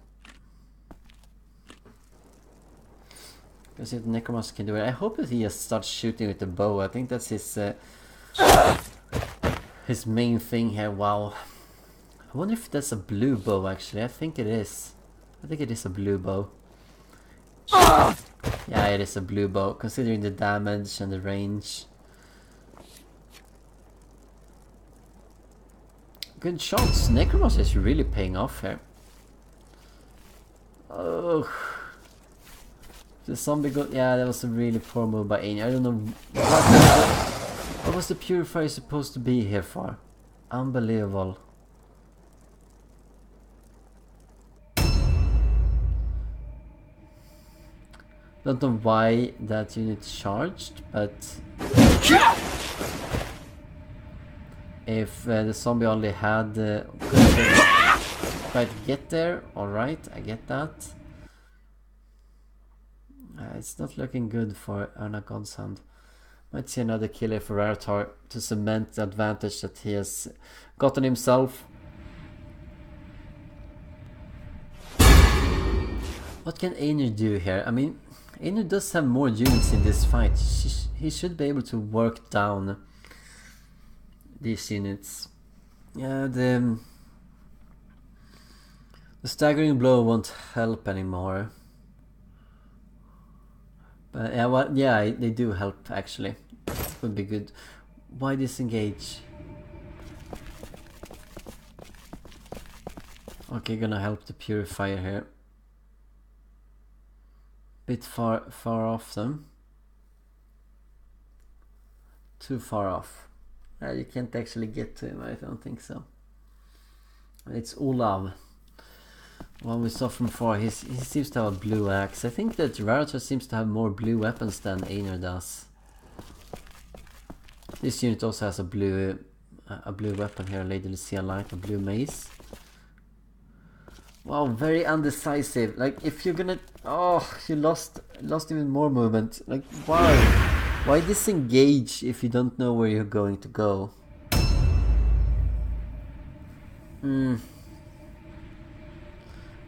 Let's see what the Necromancer can do. I hope that he just starts shooting with the bow. I think that's his main thing here. Wow. I wonder if that's a blue bow actually. I think it is. I think it is a blue bow. Yeah, it is a blue bow, considering the damage and the range. Good shots. Necromancer is really paying off here. Oh. The zombie got... yeah, that was a really poor move by Aenur. I don't know what was the purifier supposed to be here for? Unbelievable. Don't know why that unit charged, but if the zombie only had tried to get there, alright, I get that. It's not looking good for Erna Godshand. Might see another killer for Rarator to cement the advantage that he has gotten himself. What can Aenur do here? I mean, Aenur does have more units in this fight. He should be able to work down these units. Yeah, the staggering blow won't help anymore. But yeah, well, yeah, they do help actually. Would be good. Why disengage? Okay, gonna help the purifier here. Bit far off them. Too far off. You can't actually get to him, I don't think so. It's Olav. One we saw from far, he seems to have a blue axe. I think that Rarator seems to have more blue weapons than Aenur does. This unit also has a blue weapon here, Lady Lucia Light, a blue mace. Wow, very undecisive. Like, if you're gonna... oh, you lost even more movement. Like, why? Why disengage if you don't know where you're going to go?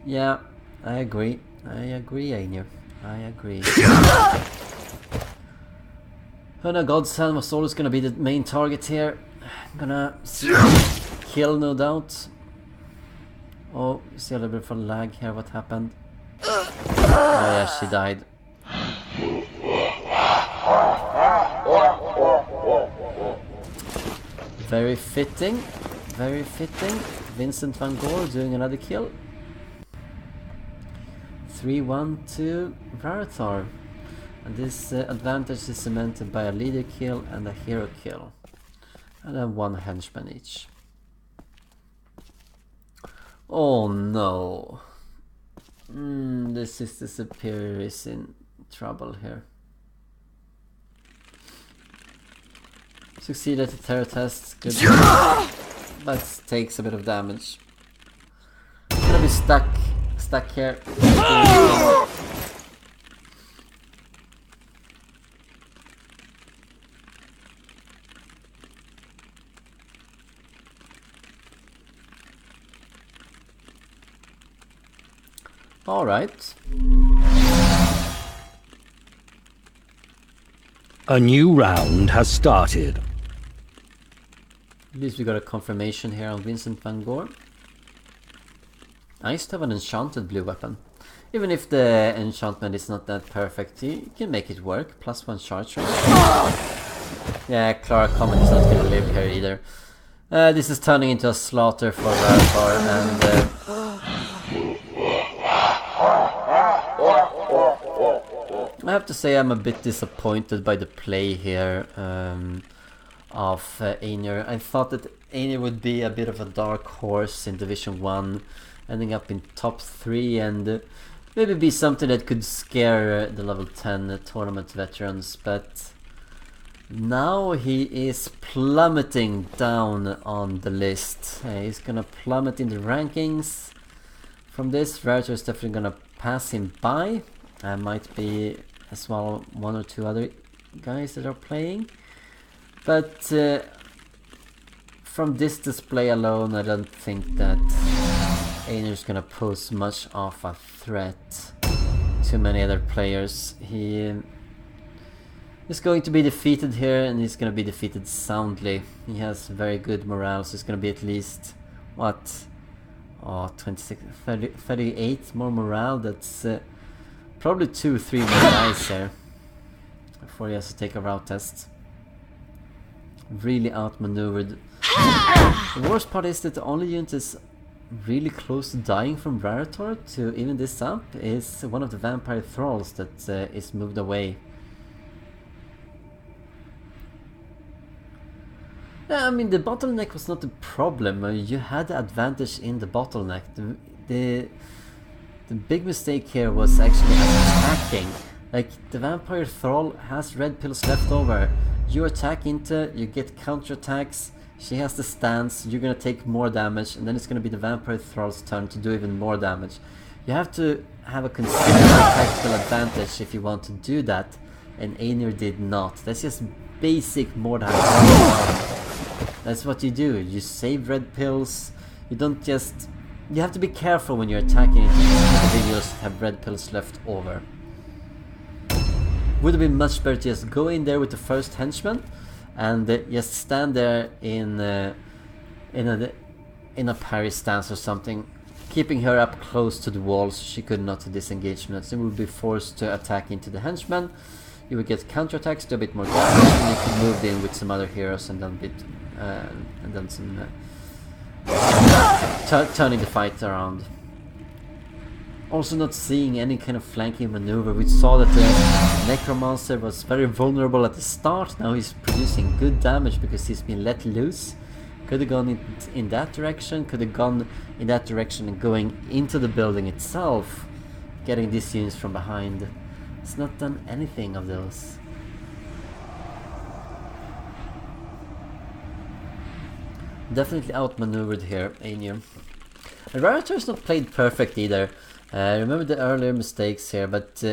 Yeah, I agree. Aenur. I agree. Erna Godshand was always gonna be the main target here. Gonna kill, no doubt. Oh, you see a little bit of a lag here. What happened? Oh yeah, she died. Very fitting. Very fitting. Vincent van Gogh doing another kill. 3-1 to Rarator. And this advantage is cemented by a leader kill and a hero kill. And then 1 henchman each. Oh no. This is the superior is in trouble here. Succeed at the terror test. Good. But takes a bit of damage. Gonna be stuck here. Alright. A new round has started. At least we got a confirmation here on Vincent van Gogh. Nice to have an enchanted blue weapon. Even if the enchantment is not that perfect, you can make it work. +1 charge rate. Yeah, Clara Common is not gonna live here either. This is turning into a slaughter for Rarator and... I have to say I'm a bit disappointed by the play here of Aenur. I thought that Aenur would be a bit of a dark horse in Division 1, ending up in top 3 and maybe be something that could scare the level 10 tournament veterans, but now he is plummeting down on the list. He's gonna plummet in the rankings. From this, Rarator is definitely gonna pass him by. Might be as well 1 or 2 other guys that are playing, but from this display alone I don't think that Aenur is gonna pose much of a threat to many other players. He is going to be defeated here, and he's gonna be defeated soundly. He has very good morale, so it's gonna be at least what, 26, 30, 38 more morale. That's probably 2-3 more guys there before he has to take a route test. Really outmaneuvered. The worst part is that the only unit is really close to dying from Rarator to even this up is one of the vampire thralls that is moved away. I mean, the bottleneck was not the problem. You had the advantage in the bottleneck. The big mistake here was actually attacking. Like, the vampire thrall has red pills left over. You attack into, you get counterattacks. She has the stance, you're gonna take more damage, and then it's gonna be the vampire thrall's turn to do even more damage. You have to have a considerable tactical advantage if you want to do that, and Aenur did not. That's just basic Mordheim. That's what you do. You save red pills. You don't just... You have to be careful when you're attacking individuals that have red pills left over. Would have been much better to just go in there with the first henchman and just stand there in a parry stance or something, keeping her up close to the wall so she could not disengage. So you would be forced to attack into the henchman. You would get counterattacks, do a bit more damage, and you could move in with some other heroes and then some turning the fight around. Also not seeing any kind of flanking maneuver. We saw that the Necromancer was very vulnerable at the start. Now he's producing good damage because he's been let loose. Could have gone in that direction, could have gone in that direction and going into the building itself, getting these units from behind. It's not done anything of those. Definitely outmaneuvered here, Aenur. And Rarator's not played perfect either. Remember the earlier mistakes here, but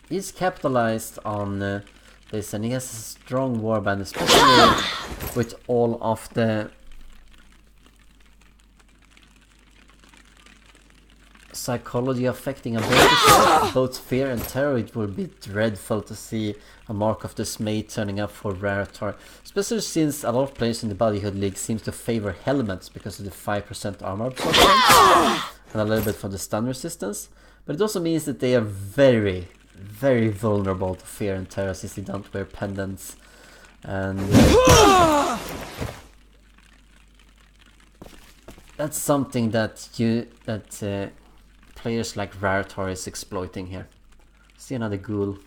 he's capitalized on this, and he has a strong warband, especially with all of the psychology affecting abilities, both fear and terror. It will be dreadful to see a Mark of Dismay turning up for Rarator, especially since a lot of players in the Bodyhood League seems to favor helmets because of the 5% armor absorption and a little bit for the stun resistance. But it also means that they are very, very vulnerable to fear and terror since they don't wear pendants. And That's something that players like Rarator is exploiting here. See another ghoul.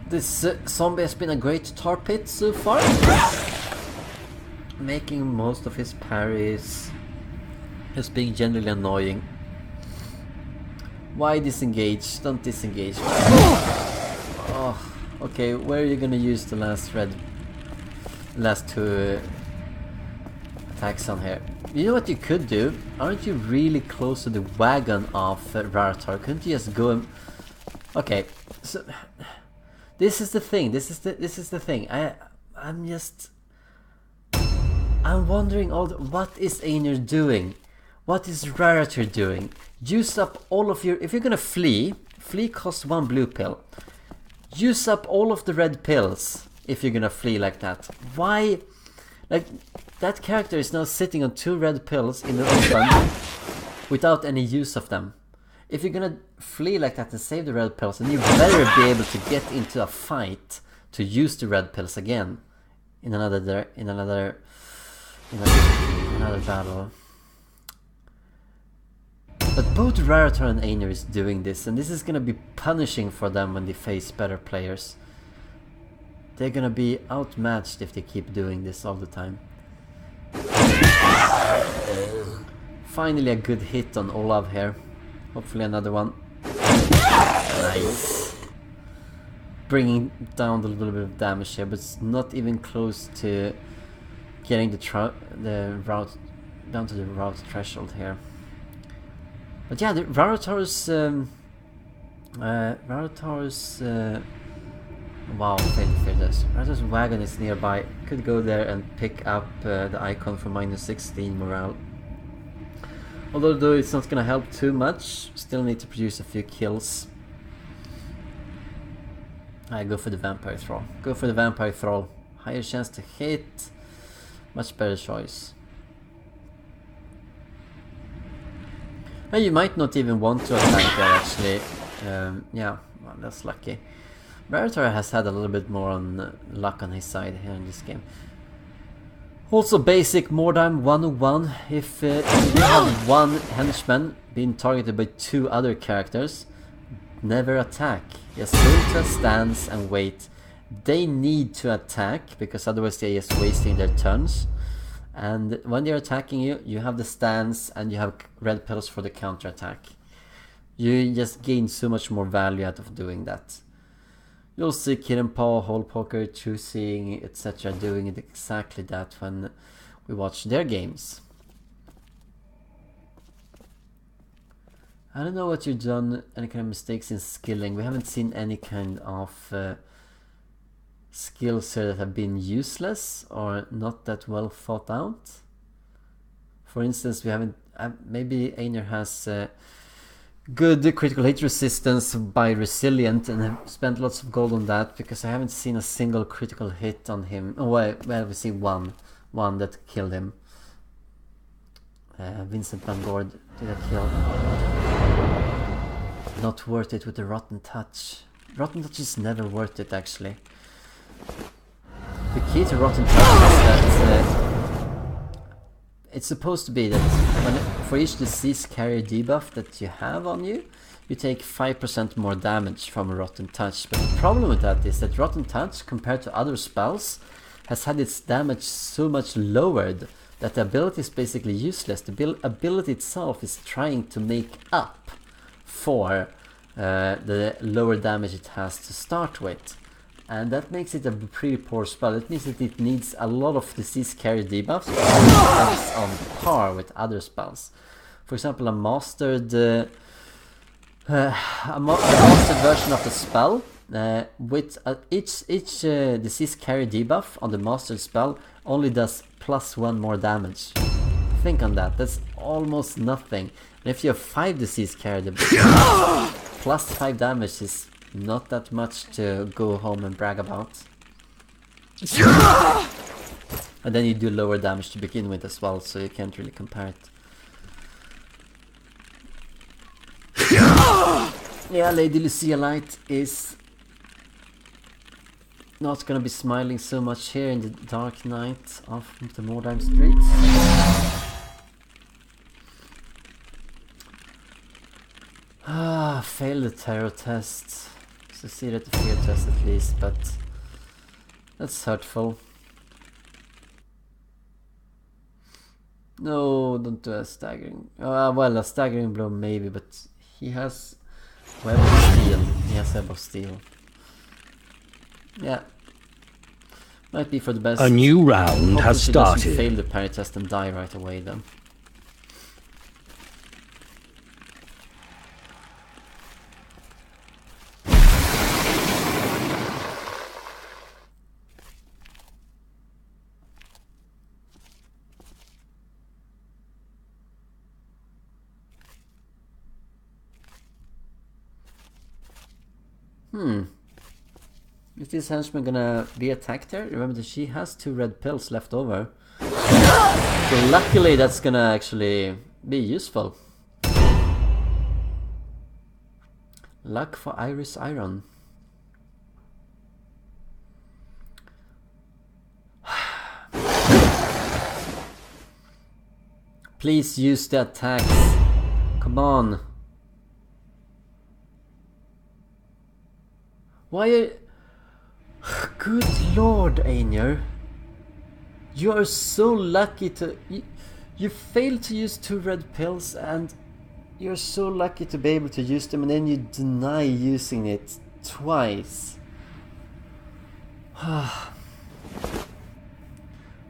This zombie has been a great tar pit so far, making most of his parries, just being generally annoying. Why disengage? Don't disengage. Oh, okay, where are you gonna use the last two attacks on here? You know what you could do? Aren't you really close to the wagon of Rarator? Couldn't you just go and... Okay, so this is the thing. This is the thing. I'm wondering what is Aenur doing? What is Rarator doing? Use up all of your... If you're gonna flee costs 1 blue pill. Use up all of the red pills if you're gonna flee like that. Why? Like, that character is now sitting on 2 red pills in the open without any use of them. If you're gonna flee like that and save the red pills, then you better be able to get into a fight to use the red pills again in another battle. But both Rarator and Aenur is doing this, and this is gonna be punishing for them when they face better players. They're gonna be outmatched if they keep doing this all the time. Finally a good hit on Olav here. Hopefully another one. Nice. Bringing down a little bit of damage here, but it's not even close to getting the route down to the route threshold here. But yeah, the Rarator's wow, Rarator's wagon is nearby. Could go there and pick up the icon for -16 morale. Although it's not gonna help too much, still need to produce a few kills. I go for the Vampire Thrall. Go for the Vampire Thrall. Higher chance to hit. Much better choice. And you might not even want to attack there actually. Yeah, well, that's lucky. Rarator has had a little bit more on luck on his side here in this game. Also basic Mordheim 101. If you have one henchman being targeted by 2 other characters, never attack. Just go to a stance and wait. They need to attack because otherwise they're just wasting their turns. And when they're attacking you, you have the stance and you have red pills for the counter attack. You just gain so much more value out of doing that. You'll see Kid and Paul, Hole Poker, Choosing, etc. doing it exactly that when we watch their games. I don't know what you've done, any kind of mistakes in skilling. We haven't seen any kind of skills here that have been useless or not that well thought out. For instance, we haven't... maybe Aenur has... good critical hit resistance by Resilient, and I've spent lots of gold on that because I haven't seen a single critical hit on him. Oh well, we see one that killed him. Vincent Van Gogh did a kill. Not worth it with the Rotten Touch. Rotten Touch is never worth it actually. The key to Rotten Touch is that it's supposed to be that for each disease carrier debuff that you have on you, you take 5% more damage from a Rotten Touch. But the problem with that is that Rotten Touch, compared to other spells, has had its damage so much lowered that the ability is basically useless. The ability itself is trying to make up for the lower damage it has to start with. And that makes it a pretty poor spell. It means that it needs a lot of disease carrier debuffs that's on par with other spells. For example, a mastered version of the spell with each disease carrier debuff on the mastered spell only does +1 more damage. Think on that. That's almost nothing. And if you have 5 disease carrier debuffs, +5 damage is not that much to go home and brag about. And then you do lower damage to begin with as well, so you can't really compare it. Yeah, Lady Lucia Light is not gonna be smiling so much here in the dark night of the Mordheim streets. Failed the terror test. Succeeded the fear test at least, but that's hurtful. No, don't do a staggering. Well, a staggering blow maybe, but he has web of steel. He has web of steel. Yeah, might be for the best. A new round has Hopefully she doesn't started. fail the parry test and die right away then. Is this henchman gonna be attacked here? Remember that she has 2 red pills left over. So luckily that's gonna actually be useful. Luck for Iris Iron. Please use the attacks. Come on. Why are... Good lord, Aenur. You are so lucky to... You failed to use 2 red pills and you're so lucky to be able to use them, and then you deny using it twice.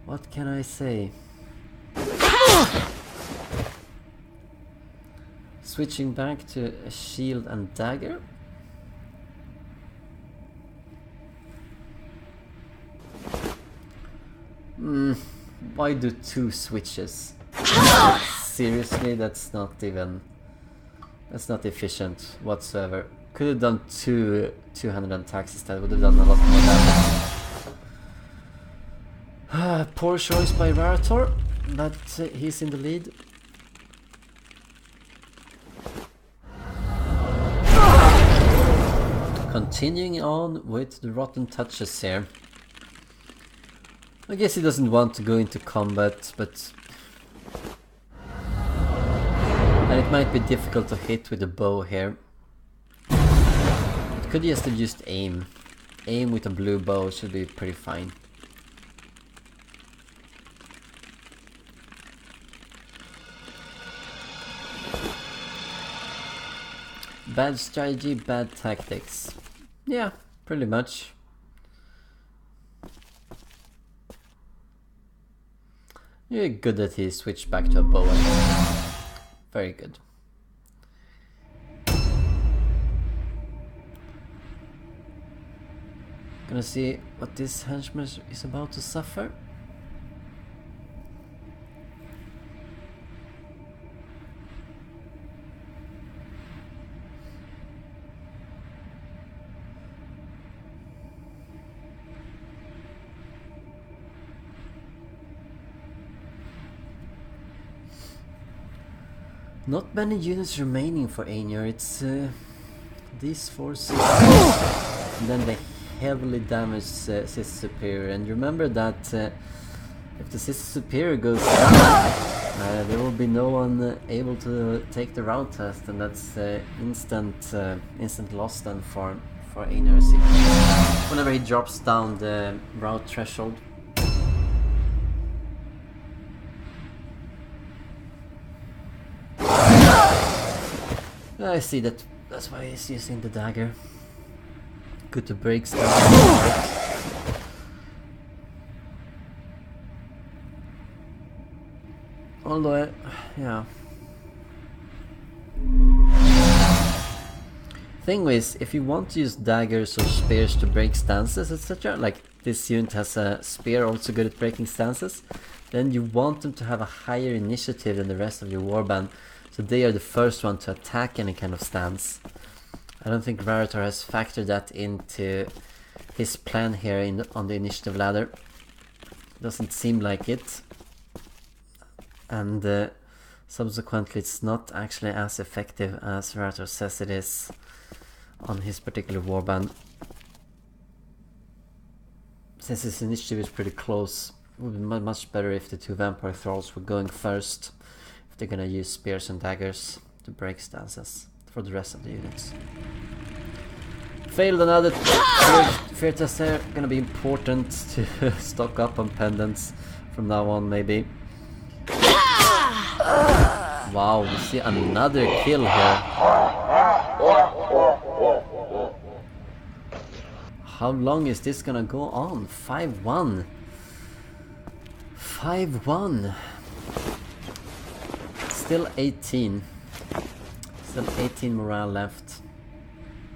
What can I say? Switching back to a shield and dagger. Why do 2 switches? Seriously, that's not efficient whatsoever. Could have done 200 attacks instead, would have done a lot more damage. Poor choice by Rarator, but he's in the lead. Continuing on with the rotten touches here. I guess he doesn't want to go into combat, but... And it might be difficult to hit with a bow here. It could just have used aim. Aim with a blue bow should be pretty fine. Bad strategy, bad tactics. Yeah, pretty much. Yeah, good that he switched back to a bow. Very good. Gonna see what this henchman is about to suffer. Not many units remaining for Aenur. It's these forces and then the heavily damaged Sister Superior. And remember that if the Sister Superior goes down, there will be no one able to take the route test, and that's instant loss then for Aenur whenever he drops down the route threshold. I see that. That's why he's using the dagger. Good to break stuff. Although, yeah. Thing is, if you want to use daggers or spears to break stances, etc., like this unit has a spear also good at breaking stances, then you want them to have a higher initiative than the rest of your warband. So they are the first one to attack any kind of stance. I don't think Rarator has factored that into his plan here on the initiative ladder. Doesn't seem like it. And Subsequently, it's not actually as effective as Rarator says it is on his particular warband. Since his initiative is pretty close, it would be much better if the 2 Vampire Thralls were going first, if they're gonna use spears and daggers to break stances for the rest of the units. Failed another fear test there. Gonna be important to stock up on pendants from now on, maybe. Wow, we see another kill here. How long is this gonna go on? 5-1. 5-1. Still 18. Still 18 morale left.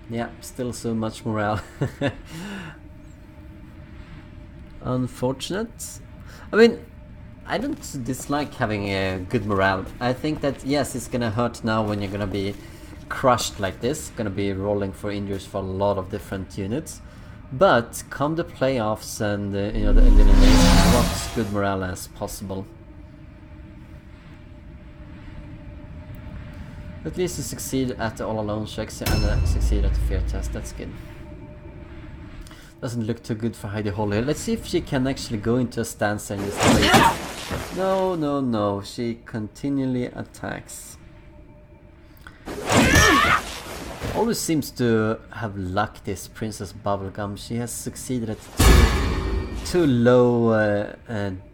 Yeah, still so much morale. Unfortunate. I mean, I don't dislike having a good morale. I think that yes, it's gonna hurt now when you're gonna be crushed like this. Gonna be rolling for injuries for a lot of different units. But come the playoffs and you know, the elimination, what's good morale as possible. At least you succeed at the all alone checks and succeed at the fear test. That's good. Doesn't look too good for Heidi Hall here. Let's see if she can actually go into a stance and just wait. No, no, no. She continually attacks. Always seems to have luck, this Princess Bubblegum. She has succeeded at too low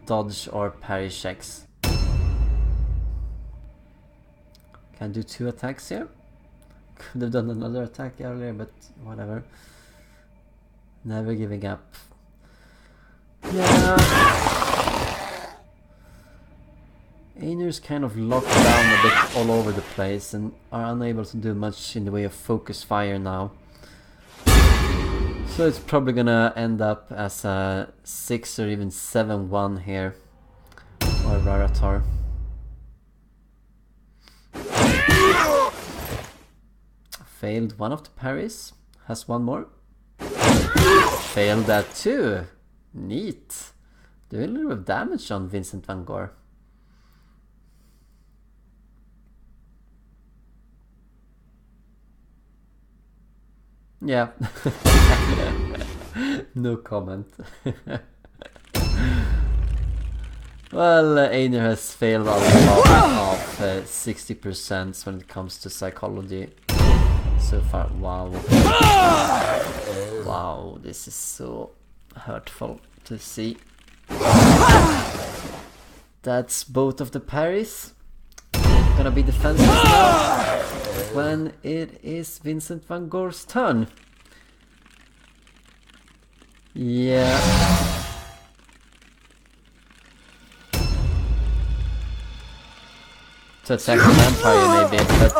dodge or parry checks. Can do 2 attacks here. Could have done another attack earlier, but whatever. Never giving up. Yeah. Aenur's kind of locked down a bit all over the place and are unable to do much in the way of focus fire now. So it's probably gonna end up as a 6 or even 7-1 here for Rarator. Failed one of the parries. Has one more. Failed that too. Neat. Doing a little bit of damage on Vincent van Gogh. Yeah. No comment. Well, Aenur has failed a lot of 60% when it comes to psychology so far. Wow. Wow, this is so hurtful to see. That's both of the parries. Gonna be defensive now when it is Vincent van Gogh's turn. Yeah. To attack the vampire maybe, but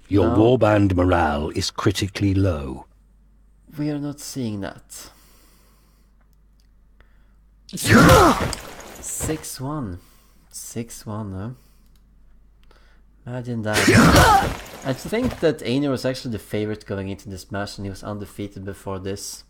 Your no. warband morale is critically low. We are not seeing that. 6-1. 6-1, huh? Imagine that. I think that Aenur was actually the favorite going into this match and he was undefeated before this.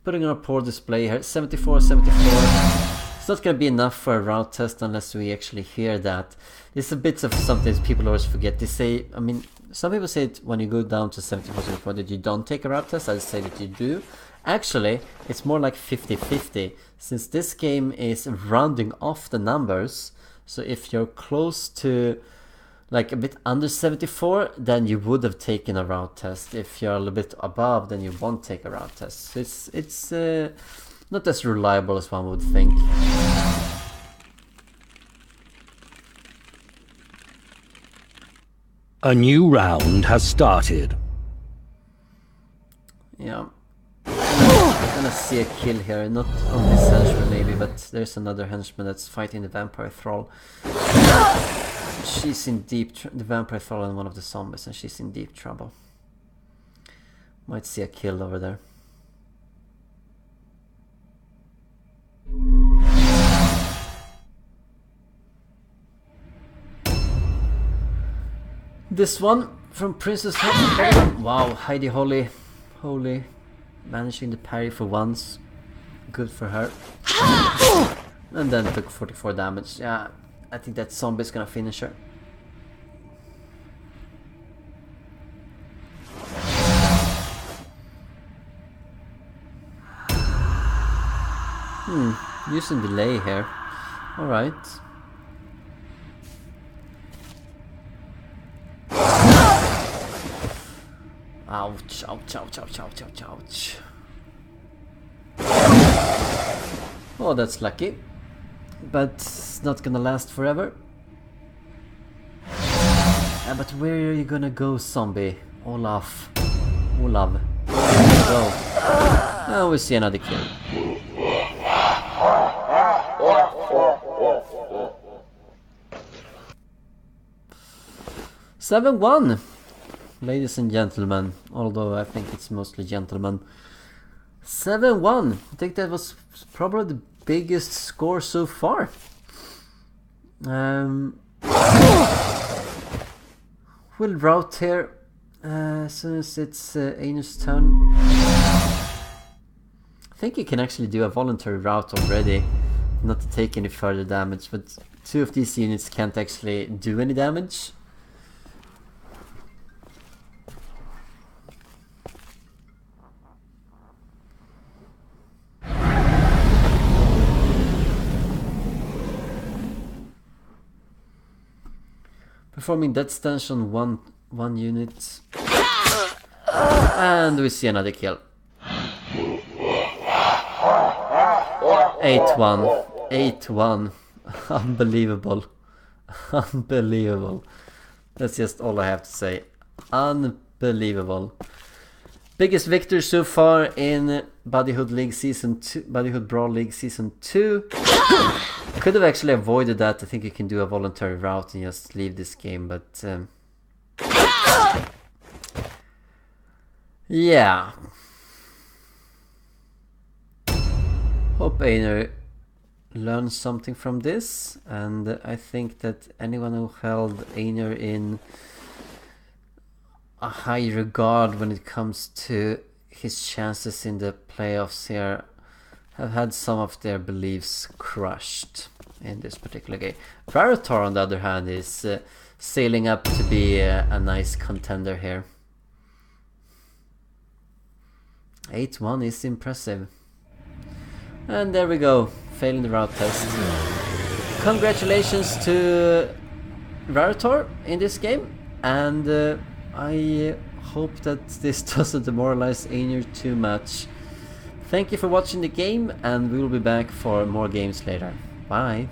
Putting on a poor display here. 74-74. It's not going to be enough for a route test unless we actually hear that. It's a bit of something people always forget. They say, I mean, some people say it when you go down to 74-74 that you don't take a route test. I say that you do. Actually, it's more like 50-50, since this game is rounding off the numbers. So if you're close to like a bit under 74, then you would have taken a route test. If you're a little bit above, then you won't take a route test. So it's not as reliable as one would think. A new round has started. Yeah. I'm gonna see a kill here, not on this henchman maybe, but there's another henchman that's fighting the Vampire Thrall. She's in deep the Vampire Thrall and one of the zombies, and she's in deep trouble. Might see a kill over there. This one from Princess Holly. Wow, Heidi Holly. Holy. Managing the parry for once. Good for her. And then took 44 damage. Yeah, I think that zombie's gonna finish her. Using delay here. Alright. Ouch, ouch, ouch, ouch, ouch, ouch, ouch. Oh, that's lucky. But it's not gonna last forever. But where are you gonna go, zombie? Olaf. Olav. Go. Now we see another kill. "7-1, ladies and gentlemen, although I think it's mostly gentlemen. 7-1. I think that was probably the biggest score so far. We'll route here as soon as it's Aenur's turn. I think you can actually do a voluntary route already, not to take any further damage, but two of these units can't actually do any damage. Performing death stance on one unit. And we see another kill. 8-1. 8-1. Unbelievable. Unbelievable. That's just all I have to say. Unbelievable. Biggest victory so far in Bodyhood League Season 2, Bodyhood Brawl League Season 2. Could have actually avoided that. I think you can do a voluntary route and just leave this game, but yeah. Hope Aenur learns something from this, and I think that anyone who held Aenur in a high regard when it comes to his chances in the playoffs here have had some of their beliefs crushed in this particular game. Rarator, on the other hand, is sailing up to be a nice contender here. 8-1 is impressive. And there we go, failing the route test. Congratulations to Rarator in this game, and I hope that this doesn't demoralize Aenur too much. Thank you for watching the game, and we will be back for more games later. Bye!